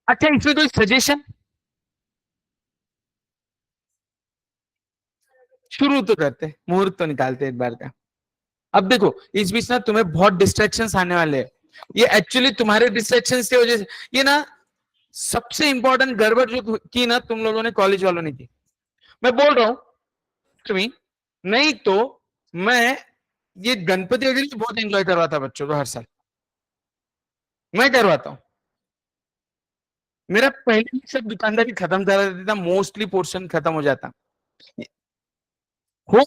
अच्छा इसमें कोई सजेशन? शुरू तो करते, मुहूर्त तो निकालते एक बार का। अब देखो इस बीच ना तुम्हें बहुत डिस्ट्रैक्शंस आने वाले हैं, ये एक्चुअली तुम्हारे डिस्ट्रैक्शंस की वजह से, ये ना सबसे इंपॉर्टेंट गड़बड़ जो की ना तुम लोगों ने, कॉलेज वालों ने की, मैं बोल रहा हूं तुम्हें, नहीं तो मैं ये गणपति वगैरह बहुत एंजॉय करवाता बच्चों को हर साल, मैं करवाता हूं। मेरा पहले सब दुकानदारी खत्म करा देता, मोस्टली पोर्शन खत्म हो जाता, हो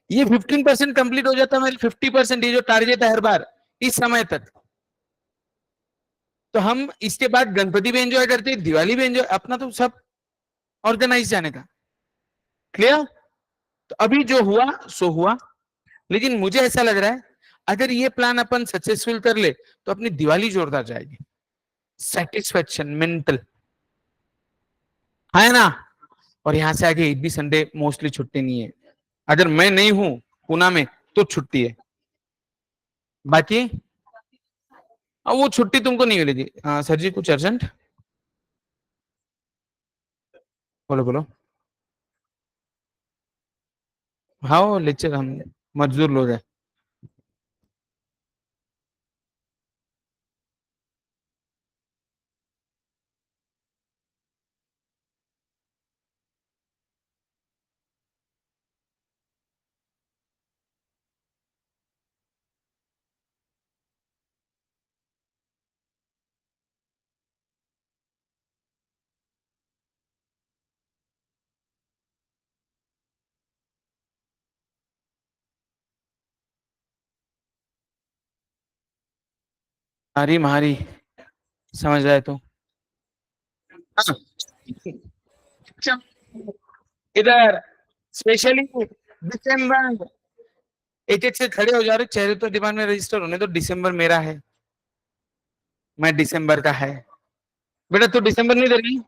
ये 15% कंप्लीट हो जाता, मेरे 50% ये जो टारगेट है हर बार इस समय तक, तो हम इसके बाद गणपति भी एंजॉय करते, दिवाली भी एंजॉय, अपना तो सब ऑर्गेनाइज जाने का। क्लियर? तो अभी जो हुआ सो हुआ, लेकिन मुझे ऐसा लग रहा है अगर ये प्लान अपन सक्सेसफुल कर ले तो अपनी दिवाली जोरदार जाएगी, सेटिस्फेक्शन मेंटल है ना। और यहां से आगे एक भी संडे मोस्टली छुट्टी नहीं है, अगर मैं नहीं हूं पुणे में तो छुट्टी है, बाकी अब वो छुट्टी तुमको नहीं मिलेगी। सर जी कुछ अर्जेंट? बोलो बोलो। हाँ वो लेक्चर, हम मजदूर लोग हैं। हरी महारी समझ रहा है तो हाँ। इधर स्पेशली दिसंबर, एक एक से खड़े हो जा रहे, चेहरे तो दिमाग में रजिस्टर होने, तो दिसंबर मेरा है, मैं दिसंबर का है। बेटा तू दिसंबर नहीं दे रही,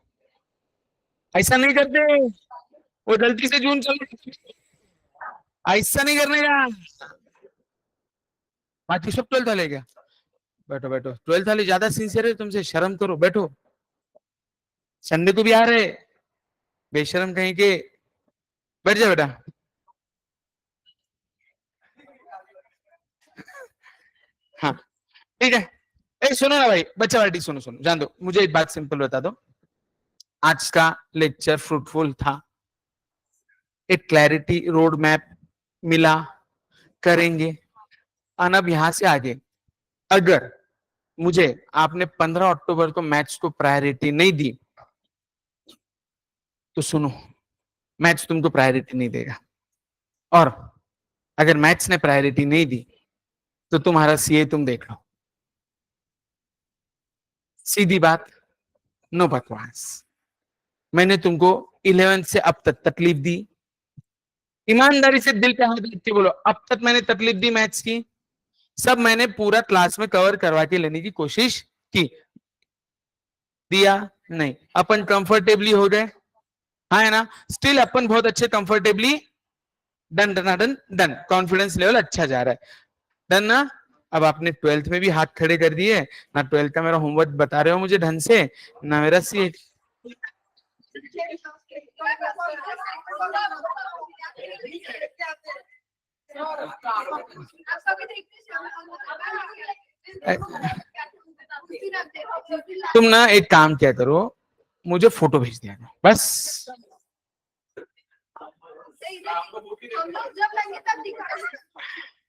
ऐसा नहीं करते, वो गलती से जून चल, ऐसा नहीं करने का। बाकी सब 12th वाले क्या? बैठो बैठो, 12th वाले ज्यादा सिंसियर है तुमसे, शर्म करो, बैठो, संडे को भी आ रहे, बेशरम कहीं के, बैठ जा बेटा। हाँ ठीक है। ए सुनो ना भाई, बच्चा पार्टी सुनो सुनो, जान दो, मुझे एक बात सिंपल बता दो, आज का लेक्चर फ्रूटफुल था, एक क्लैरिटी रोड मैप मिला, करेंगे। और अब यहां से आगे अगर मुझे आपने 15 अक्टूबर को मैथ्स को प्रायोरिटी नहीं दी तो सुनो, मैथ्स तुमको प्रायोरिटी नहीं देगा, और अगर मैथ्स ने प्रायोरिटी नहीं दी तो तुम्हारा सीए तुम देख लो, सीधी बात, नो बकवास। मैंने तुमको 11th से अब तक तकलीफ दी, ईमानदारी से दिल पे हाथ रख के बोलो, अब तक मैंने तकलीफ दी मैथ्स की, सब मैंने पूरा क्लास में कवर करवा के लेने की कोशिश की, दिया नहीं, अपन कंफर्टेबली हो गए, हाँ है ना, स्टिल अपन बहुत अच्छे comfortably, done done done done, confidence level अच्छा जा रहा है, डन ना। अब आपने 12th में भी हाथ खड़े कर दिए ना, 12th का मेरा होमवर्क बता रहे हो मुझे ढंग से ना, मेरा सी तुम ना एक काम क्या करो, मुझे फोटो भेज दिया करो, बस।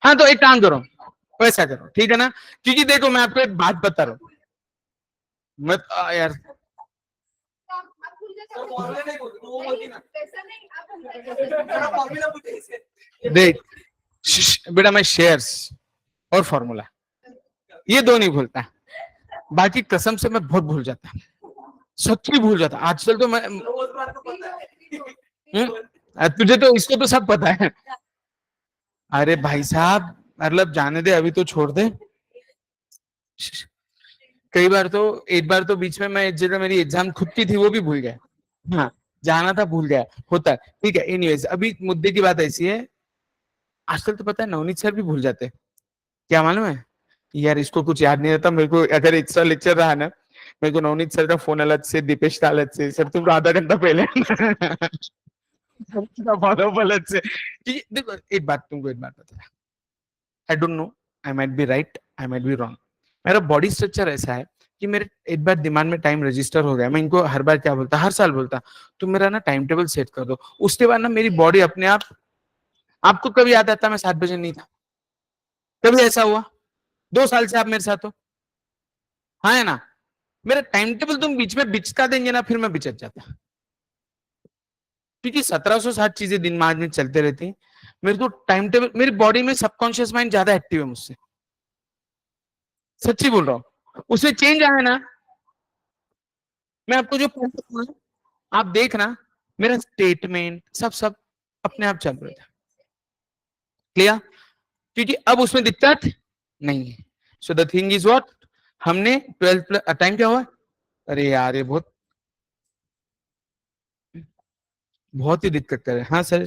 हाँ तो एक काम करो, वैसा करो, ठीक है ना? क्योंकि देखो मैं आपको एक बात बता रहा हूँ, मत यार, देख बेटा, मैं शेयर्स और फॉर्मूला ये दो नहीं भूलता, बाकी कसम से मैं बहुत भूल जाता, सच्ची भूल जाता आजकल तो मैं। तुझे तो इसको तो सब पता है। अरे भाई साहब, मतलब जाने दे, अभी तो छोड़ दे। कई बार तो, एक बार तो बीच में मैं एक जगह मेरी एग्जाम खुद की थी, वो भी भूल गया। हाँ, जाना था भूल गया, होता है, ठीक है। एनीवेज, अभी मुद्दे की बात ऐसी है, आजकल तो पता है नवनीत सर भी भूल जाते हैं, क्या मालूम है यार, इसको कुछ याद नहीं रहता मेरे को। अगर एक्स्ट्रा लेक्चर रहा ना, मेरे को नवनीत सर का फोन अलग से, दीपेश का अलग से, सर तुम आधा घंटा पहले फॉलो अलग से। देखो एक बात, तुमको एक बात बता, I don't know, I might be right, I might be wrong. मेरा बॉडी स्ट्रक्चर ऐसा है कि मेरे एक बार दिमाग में टाइम रजिस्टर हो गया, मैं इनको हर बार क्या बोलता, हर साल बोलता, तुम मेरा ना टाइम टेबल सेट कर दो, उसके बाद ना मेरी बॉडी अपने आप। आपको कभी याद आता मैं 7 बजे नहीं था? कभी ऐसा हुआ? 2 साल से आप मेरे साथ हो, हाँ है ना? मेरा टाइम टेबल तुम बीच में बिचका देंगे ना, फिर मैं बिचक जाता, क्योंकि 1760 चीजें दिमाग में चलते रहती हैं। मेरे को टाइम टेबल, मेरी बॉडी में सबकॉन्शियस माइंड ज्यादा एक्टिव है मुझसे, सच्ची बोल रहा हूँ, उसमें चेंज आया ना। मैं आपको जो आप देखना, मेरा स्टेटमेंट सब सब अपने आप चल रहा था, क्लियर? क्योंकि अब उसमें दिक्कत नहीं है। So the thing is what, हमने 12 टाइम क्या हुआ? अरे यार ये बहुत बहुत ही दिक्कत कर रहे हैं। हाँ सर,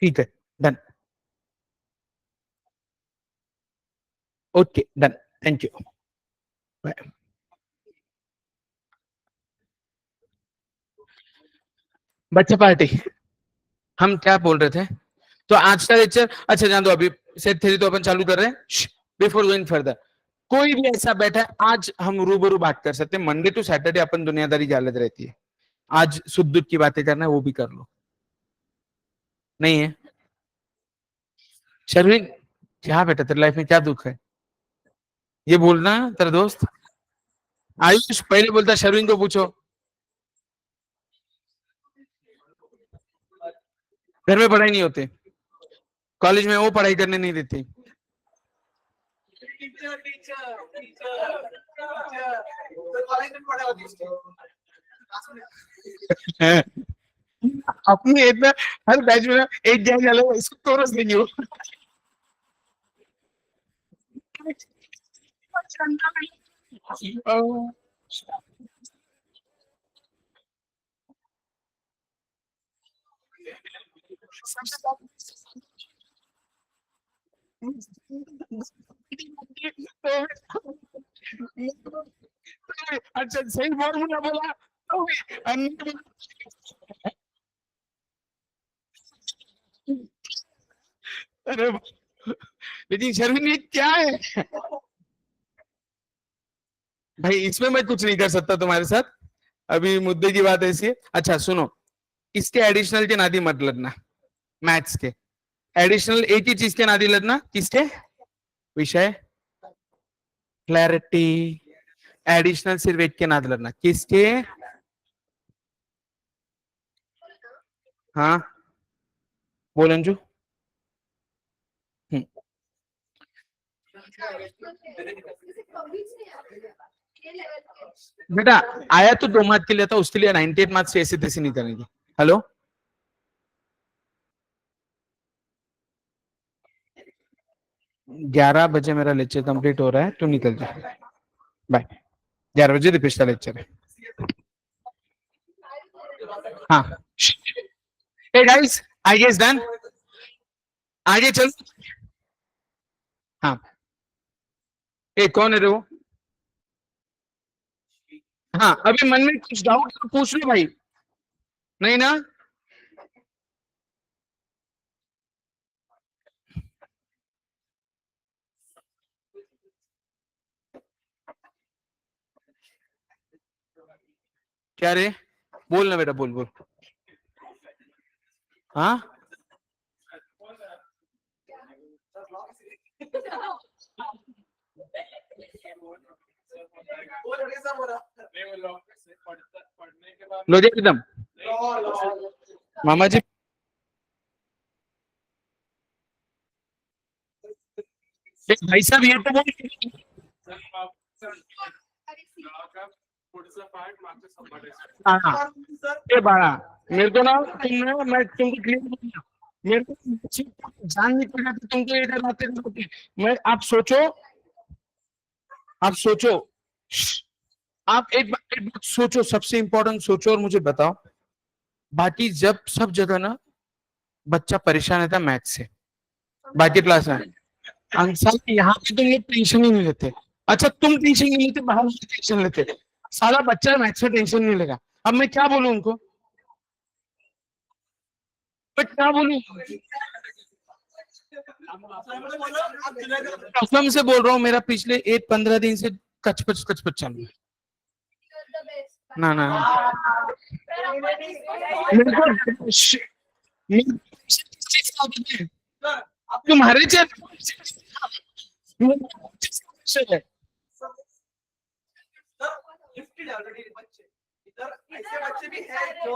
ठीक है, done, okay done, thank you, bye. बच्चा पार्टी, हम क्या बोल रहे थे? तो आज का लेक्चर, अच्छा जान दो, अभी सेट थ्योरी तो अपन चालू कर रहे हैं। बिफोर गोइंग फर्दर, कोई भी ऐसा बैठा है, आज हम रूबरू बात कर सकते हैं। मंडे टू सैटरडे अपन दुनियादारी जालत रहती है, आज सुख दुख की बातें करना है वो भी कर लो, नहीं है? शर्विन, क्या बेटा तेरे लाइफ में क्या दुख है, ये बोलना तेरा दोस्त। आयुष पहले बोलता शर्विन को पूछो, घर में पढ़ाई नहीं होते, कॉलेज में वो पढ़ाई करने नहीं देती। अपनी इतना, हर बैच में एक गैंग अलग, इसको कोरस देंगे वो। अच्छा सही फॉर्मूला बोला तो भी अरे लेकिन शर्मिन ये क्या है भाई, इसमें मैं कुछ नहीं कर सकता तुम्हारे साथ, अभी मुद्दे की बात ऐसी है। अच्छा सुनो, इसके एडिशनल के नादी मत लगना, मैथ्स के एडिशनल एक ही चीज के नादी लगना, किसके? विषय क्लैरिटी, एडिशनल सिर्फ एक के नाद लगना, किसके? हाँ बोल अंजू। बेटा आया तो 2 मार्क के लिए था, उसके लिए 98 मार्क्स ऐसे तैसे नहीं करेंगे। हेलो, 11 बजे मेरा लेक्चर कंप्लीट हो रहा है, तू निकल जा, बाय। 11 बजे दीपेश का लेक्चर है। हाँ, hey guys, I guess done, आगे चल। हाँ, ए कौन है रे वो? हाँ अभी मन में कुछ डाउट तो पूछ लो भाई, नहीं ना? क्या रे, बोल ना बेटा, बोल बोल। हाँ लो जी एकदम मामा जी। भाई साहब ये तो बोल, हाँ ये बड़ा मेरे को ना, तुम ना, मैं तुमको क्लियर बोलूंगा, मेरे को जान नहीं पड़ा कि तुमको इधर आते रहते। मैं आप सोचो, आप एक बात सोचो, सबसे इंपॉर्टेंट सोचो और मुझे बताओ। बाकी जब सब जगह ना बच्चा परेशान रहता मैथ्स से, बाकी क्लास में अंसार यहाँ पे तुम लोग टेंशन ही नहीं लेते। अच्छा तुम टेंशन नहीं लेते, बाहर टेंशन लेते, सारा बच्चा मैथ्स में टेंशन नहीं लेगा। अब मैं क्या बोलूं उनको, मैं क्या बोलूं? कसम से बोल रहा हूँ, मेरा पिछले 15 दिन से कचपच कचपच चल रहा है। ना ना तुम्हारे बच्चे इधर ऐसे बच्चे भी हैं जो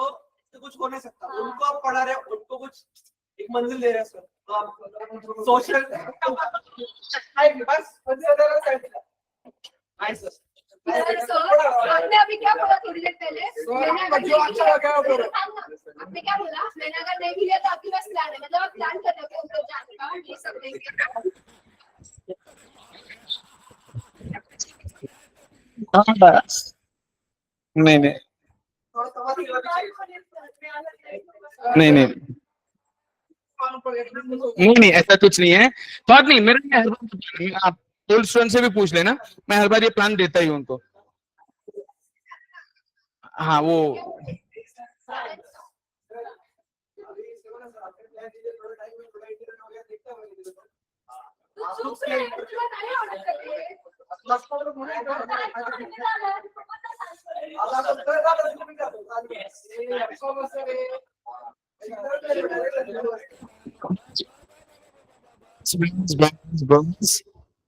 कुछ हो नहीं सकता, उनको आप पढ़ा रहे हो, उनको कुछ एक मंजिल दे रहे हैं सर, तो आप सोशल बस आपने अभी क्या बोला थोड़ी देर पहले? जो अच्छा लगा वो करो। आपने क्या बोला? मैंने अगर नहीं भी लिया तो आपके पास प्लान है, मतलब आप प्लान कर रहे हो उनको जाने का, ये सब देंगे। नहीं नहीं नहीं नहीं नहीं नहीं ऐसा कुछ नहीं है, बात नहीं मेरा, आप ओल्ड स्टूडेंट से भी पूछ लेना, मैं हर बार ये प्लान देता ही हूं उनको। हाँ वो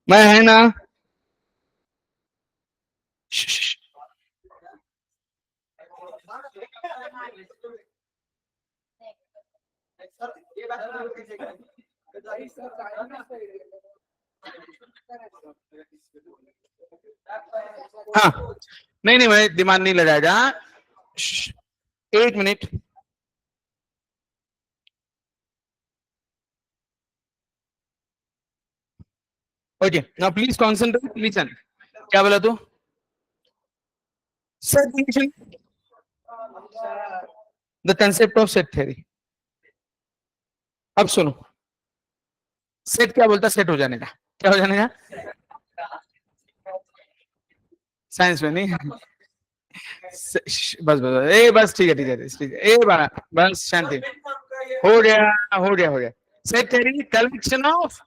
मैं है ना, हाँ नहीं नहीं मैं दिमाग नहीं लगाएगा। 1 minute, okay now please concentrate, listen. क्या बोला तू? Set condition, the concept of set theory. अब सुनो, सेट क्या बोलता? सेट हो जाने का, क्या हो जाने का? साइंस में नहीं बस बस ए बस ठीक है ठीक है ठीक है, ए बड़ा बस शांति, हो गया हो गया हो गया। Set theory collection of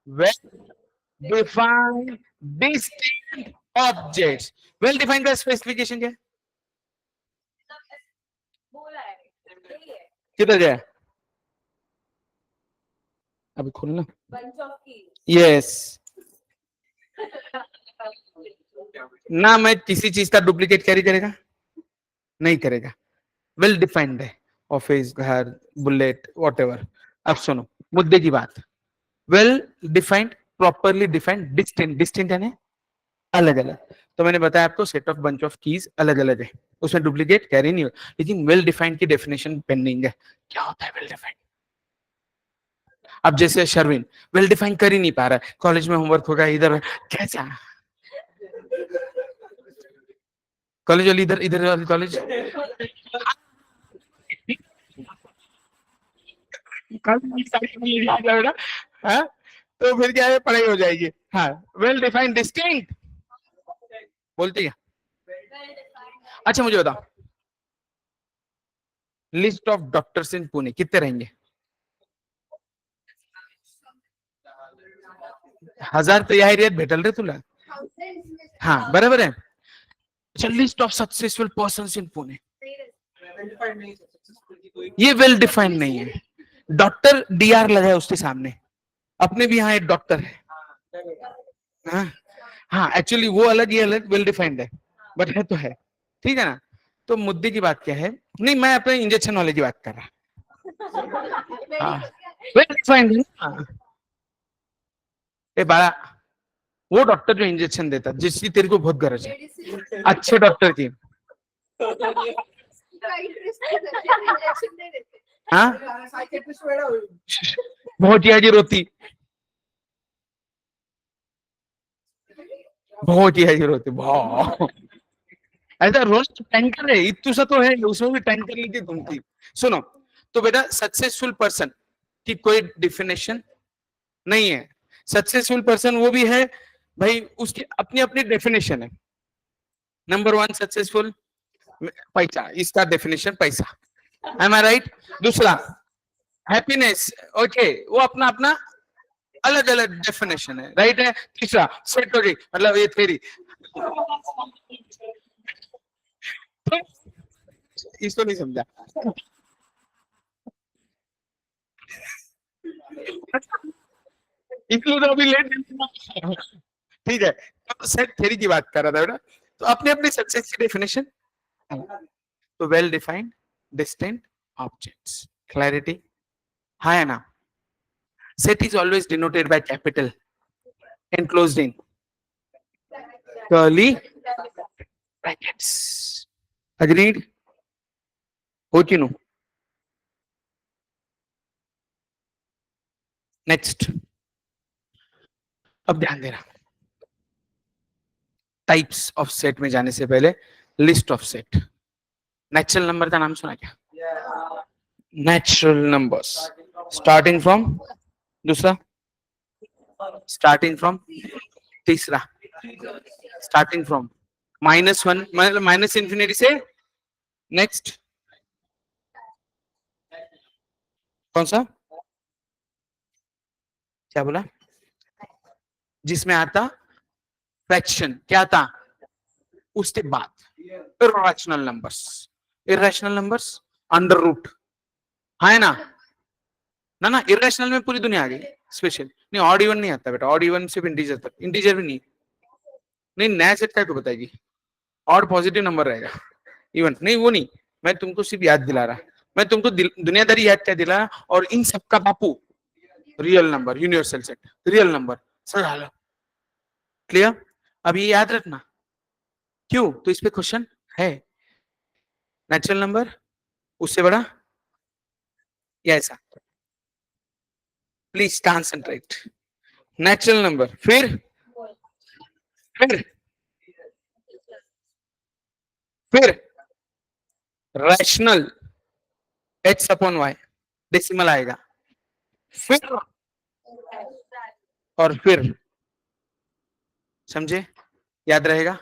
well defined distinct objects. Well defined का स्पेसिफिकेशन क्या है? किधर गया? अभी खोलना। यस ना, मैं किसी चीज का डुप्लीकेट कैरी करेगा नहीं करेगा। वेल डिफाइंड है, ऑफिस, घर, बुलेट, व्हाटएवर। अब सुनो मुद्दे की बात। Well defined, properly defined, distinct, distinct यानी अलग अलग। तो मैंने बताया आपको set of bunch of keys अलग अलग है, उसमें डुप्लीकेट कैरी नहीं हो, लेकिन वेल डिफाइंड की डेफिनेशन पेंडिंग है। क्या होता है वेल डिफाइंड? अब जैसे शर्विन वेल डिफाइन कर ही नहीं पा रहा है, कॉलेज में होमवर्क होगा इधर, कैसा कॉलेज वाली इधर, इधर वाली कॉलेज, हाँ तो फिर क्या है, पढ़ाई हो जाएगी। हाँ वेल डिफाइंड डिस्टिंक्ट बोलती है अच्छा मुझे बताओ, लिस्ट ऑफ डॉक्टर्स इन पुणे कितने रहेंगे? 1000 तर या एरियात भेटल रे तुला. हा बरोबर आहे. अच्छा, list of successful persons in Pune, Identified नहीं है successful की कोई. ये वेल डिफाइंड नहीं है. डॉक्टर डीआर लगा है उसके सामने, अपने भी यहाँ एक डॉक्टर है. हाँ हाँ, एक्चुअली वो अलग, ये अलग, वेल डिफाइंड है, बट है तो है. ठीक है ना. तो मुद्दे की बात क्या है? नहीं, मैं अपने इंजेक्शन वाले की बात कर रहा. हाँ, वेल डिफाइंड है ना. ए बाळा, वो डॉक्टर जो इंजेक्शन देता, जिसकी तेरे को बहुत गरज है, अच्छे डॉक्टर की. हाँ, Psychiatrist वेडा होईल. बहुत याजी रोती, बहुत याजी रोती, बहुत. ऐसा रोज टैंकर है, इतना तो है, उसमें भी टैंकर लेके घूमती. सुनो, तो बेटा सक्सेसफुल पर्सन की कोई डिफिनेशन नहीं है. सक्सेसफुल पर्सन वो भी है भाई, उसकी अपनी अपनी डेफिनेशन है. नंबर 1 सक्सेसफुल पैसा, इसका डेफिनेशन पैसा. M I right? दूसरा हैप्पीनेस, ओके, वो अपना अपना अलग अलग डेफिनेशन है, राइट है. तीसरा सेट हो गई, मतलब ये थेरी. इसको नहीं समझा. इसलिए तो अभी लेट. ठीक है, तो सेट थ्योरी की बात कर रहा था बेटा. तो अपने अपने सक्सेस की डेफिनेशन. तो well defined distinct objects, clarity. हाँ है ना. Set is always denoted by capital enclosed in curly brackets. Agreed? हो कि नो? नेक्स्ट, अब ध्यान देना, टाइप्स ऑफ सेट में जाने से पहले list of set. Natural number का नाम सुना क्या? नेचुरल नंबर्स स्टार्टिंग फ्रॉम, दूसरा स्टार्टिंग फ्रॉम, तीसरा स्टार्टिंग फ्रॉम -1, मतलब माइनस इंफिनिटी से. नेक्स्ट कौन सा? क्या बोला? जिसमें आता फ्रैक्शन, क्या आता उसके बाद irrational numbers. Irrational numbers under root. हाँ है ना. ना इर्रेशनल में पूरी दुनिया आ गई. स्पेशल नहीं, ऑड इवन नहीं आता बेटा. ऑड इवन सिर्फ इंटीजर तक, इंटीजर भी नहीं. नहीं, नया सेट क्या को बताएगी? ऑड पॉजिटिव नंबर रहेगा, इवन नहीं, वो नहीं. मैं तुमको सिर्फ याद दिला रहा, मैं तुमको दुनियादारी याद क्या दिला रहा. और इन सबका बापू real number, universal set, real number. Sir clear? अब ये याद रखना. क्यों? तो इस पे क्वेश्चन है. नेचुरल नंबर, उससे बड़ा, या ऐसा. Please concentrate. नेचुरल नंबर, फिर rational h upon y, decimal आएगा. फिर और फिर, समझे? याद रहेगा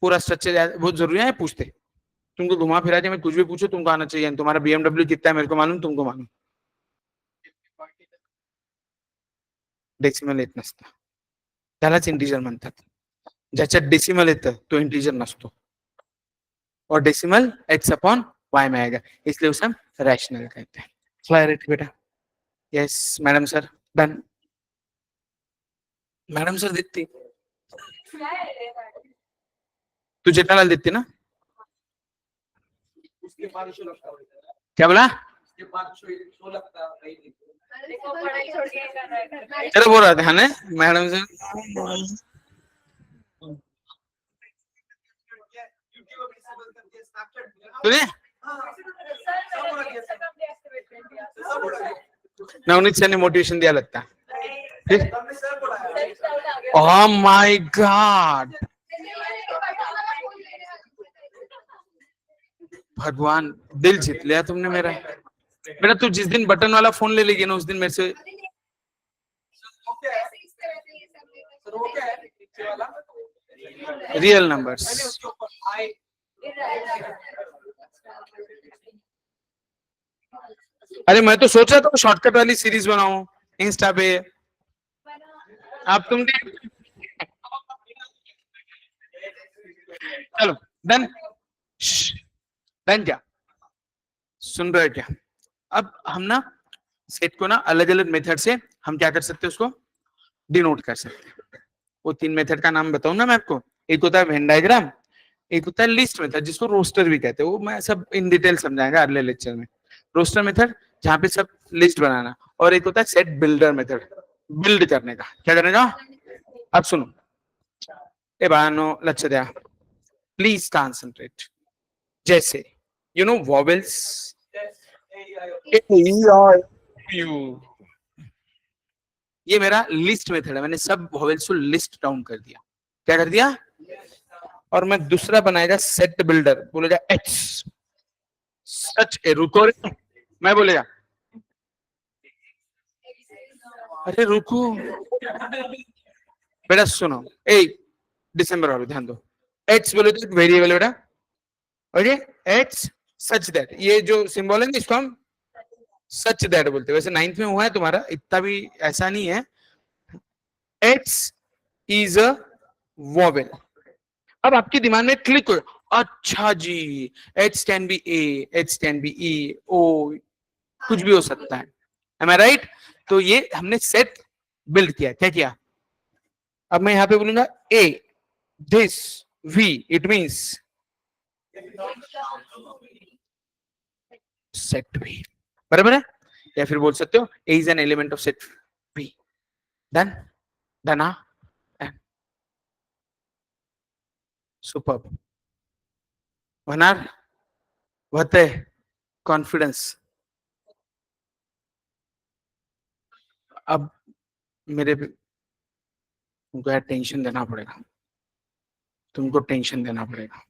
पूरा स्ट्रक्चर. याद बहुत जरूरी है. पूछते तुमको घुमा फिरा के मैं कुछ भी पूछो तुमको आना चाहिए. तुम्हारा BMW कितना है मेरे को मालूम, तुमको मालूम. डेसिमल येत नसतं, त्यालाच इंटीजर म्हणतात. ज्याच्यात डेसिमल येतं तो इंटीजर नसतो. और डेसिमल x अपॉन y में आएगा, इसलिए उसे हम रैशनल कहते हैं. क्लैरिटी बेटा? Yes madam sir. Done. Madam sir दिखती, तू जेठालाल दिखती ना. उसके बाद शो लगता है. क्या बोला? उसके बाद शो लगता है. चलो बोल रहा था ना मैडम सर. तूने नवनीत सर ने मोटिवेशन दिया लगता है. ओह माय गॉड, भगवान दिल जीत लिया तुमने मेरा. बेटा तू जिस दिन बटन वाला फोन ले लेगी ना उस दिन मेरे से. Real numbers. उसके ऊपर आई अरे मैं तो सोचा था शॉर्टकट वाली सीरीज बनाऊं इंस्टा पे, आप तुम चलो डन। डन क्या सुन रहे हो क्या? अब हम ना सेट को ना अलग अलग मेथड से हम क्या कर सकते हैं, उसको डिनोट कर सकते हैं। वो 3 मेथड का नाम बताऊं ना मैं आपको, एक होता है वेन डायग्राम, एक होता है लिस्ट मेथड जिसको रोस्टर भी कहते हैं, वो मैं सब इन डिटेल समझाएगा अगले लेक्चर में। रोस्टर मेथड जहाँ पे सब लिस्ट बनाना, और एक होता है सेट बिल्डर मेथड, बिल्ड करने का। क्या करने का? अब सुनो ए बानो लच्छदया, प्लीज कॉन्सेंट्रेट। जैसे यू नो वॉवेल्स, ये मेरा लिस्ट मेथड है, मैंने सब वॉवेल्स को लिस्ट डाउन कर दिया। क्या कर दिया? और मैं दूसरा बनाएगा सेट बिल्डर, बोलेगा एच सच ए, रुको रे, मैं बोलेगा अरे रुको बेटा सुनो, ए दिसंबर वालों ध्यान दो, एच बोले तो वेरिएबल बेटा, ओके एच सच दैट, ये जो सिंबल है ना इसको हम सच दैट बोलते हैं। वैसे 9th में हुआ है तुम्हारा, इतना भी ऐसा नहीं है। H is a vowel. अब आपके दिमाग में क्लिक हो, अच्छा जी H can be A, H can be E, O कुछ भी हो सकता है, एम आई राइट? तो ये हमने सेट बिल्ड किया। क्या किया? अब मैं यहां पे बोलूंगा A this V, it means set V, बराबर है? या फिर बोल सकते हो A is an element of set V. Done? डना? सुपर्ब। वनार वते कॉन्फिडेंस। अब मेरे तुमको यार टेंशन देना पड़ेगा, तुमको टेंशन देना पड़ेगा।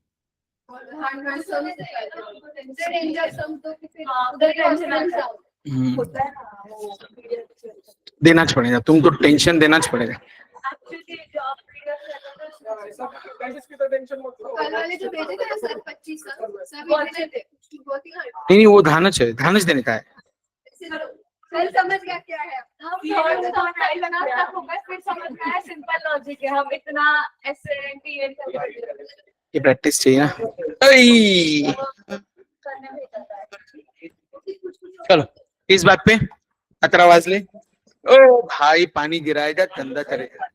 होता है ना वो पीरियड देना पड़ेगा, तुमको टेंशन देना पड़ेगा। एक्चुअली जॉब की तो टेंशन मत लो। कल वाले जो भेजे थे ना सर 25 सब भेजे थे, बहुत ही नहीं वो धानच है, धानच देने का है। सर समझ गया क्या है। फिर समझ में आया सिंपल लॉजिक है, हम इतना ऐसे ये प्रैक्टिस चाहिए ना। ऐ, करने भेजा था। चलो इस बात पे 11 वाजले। ओ भाई पानी गिराएगा गंदा करेगा।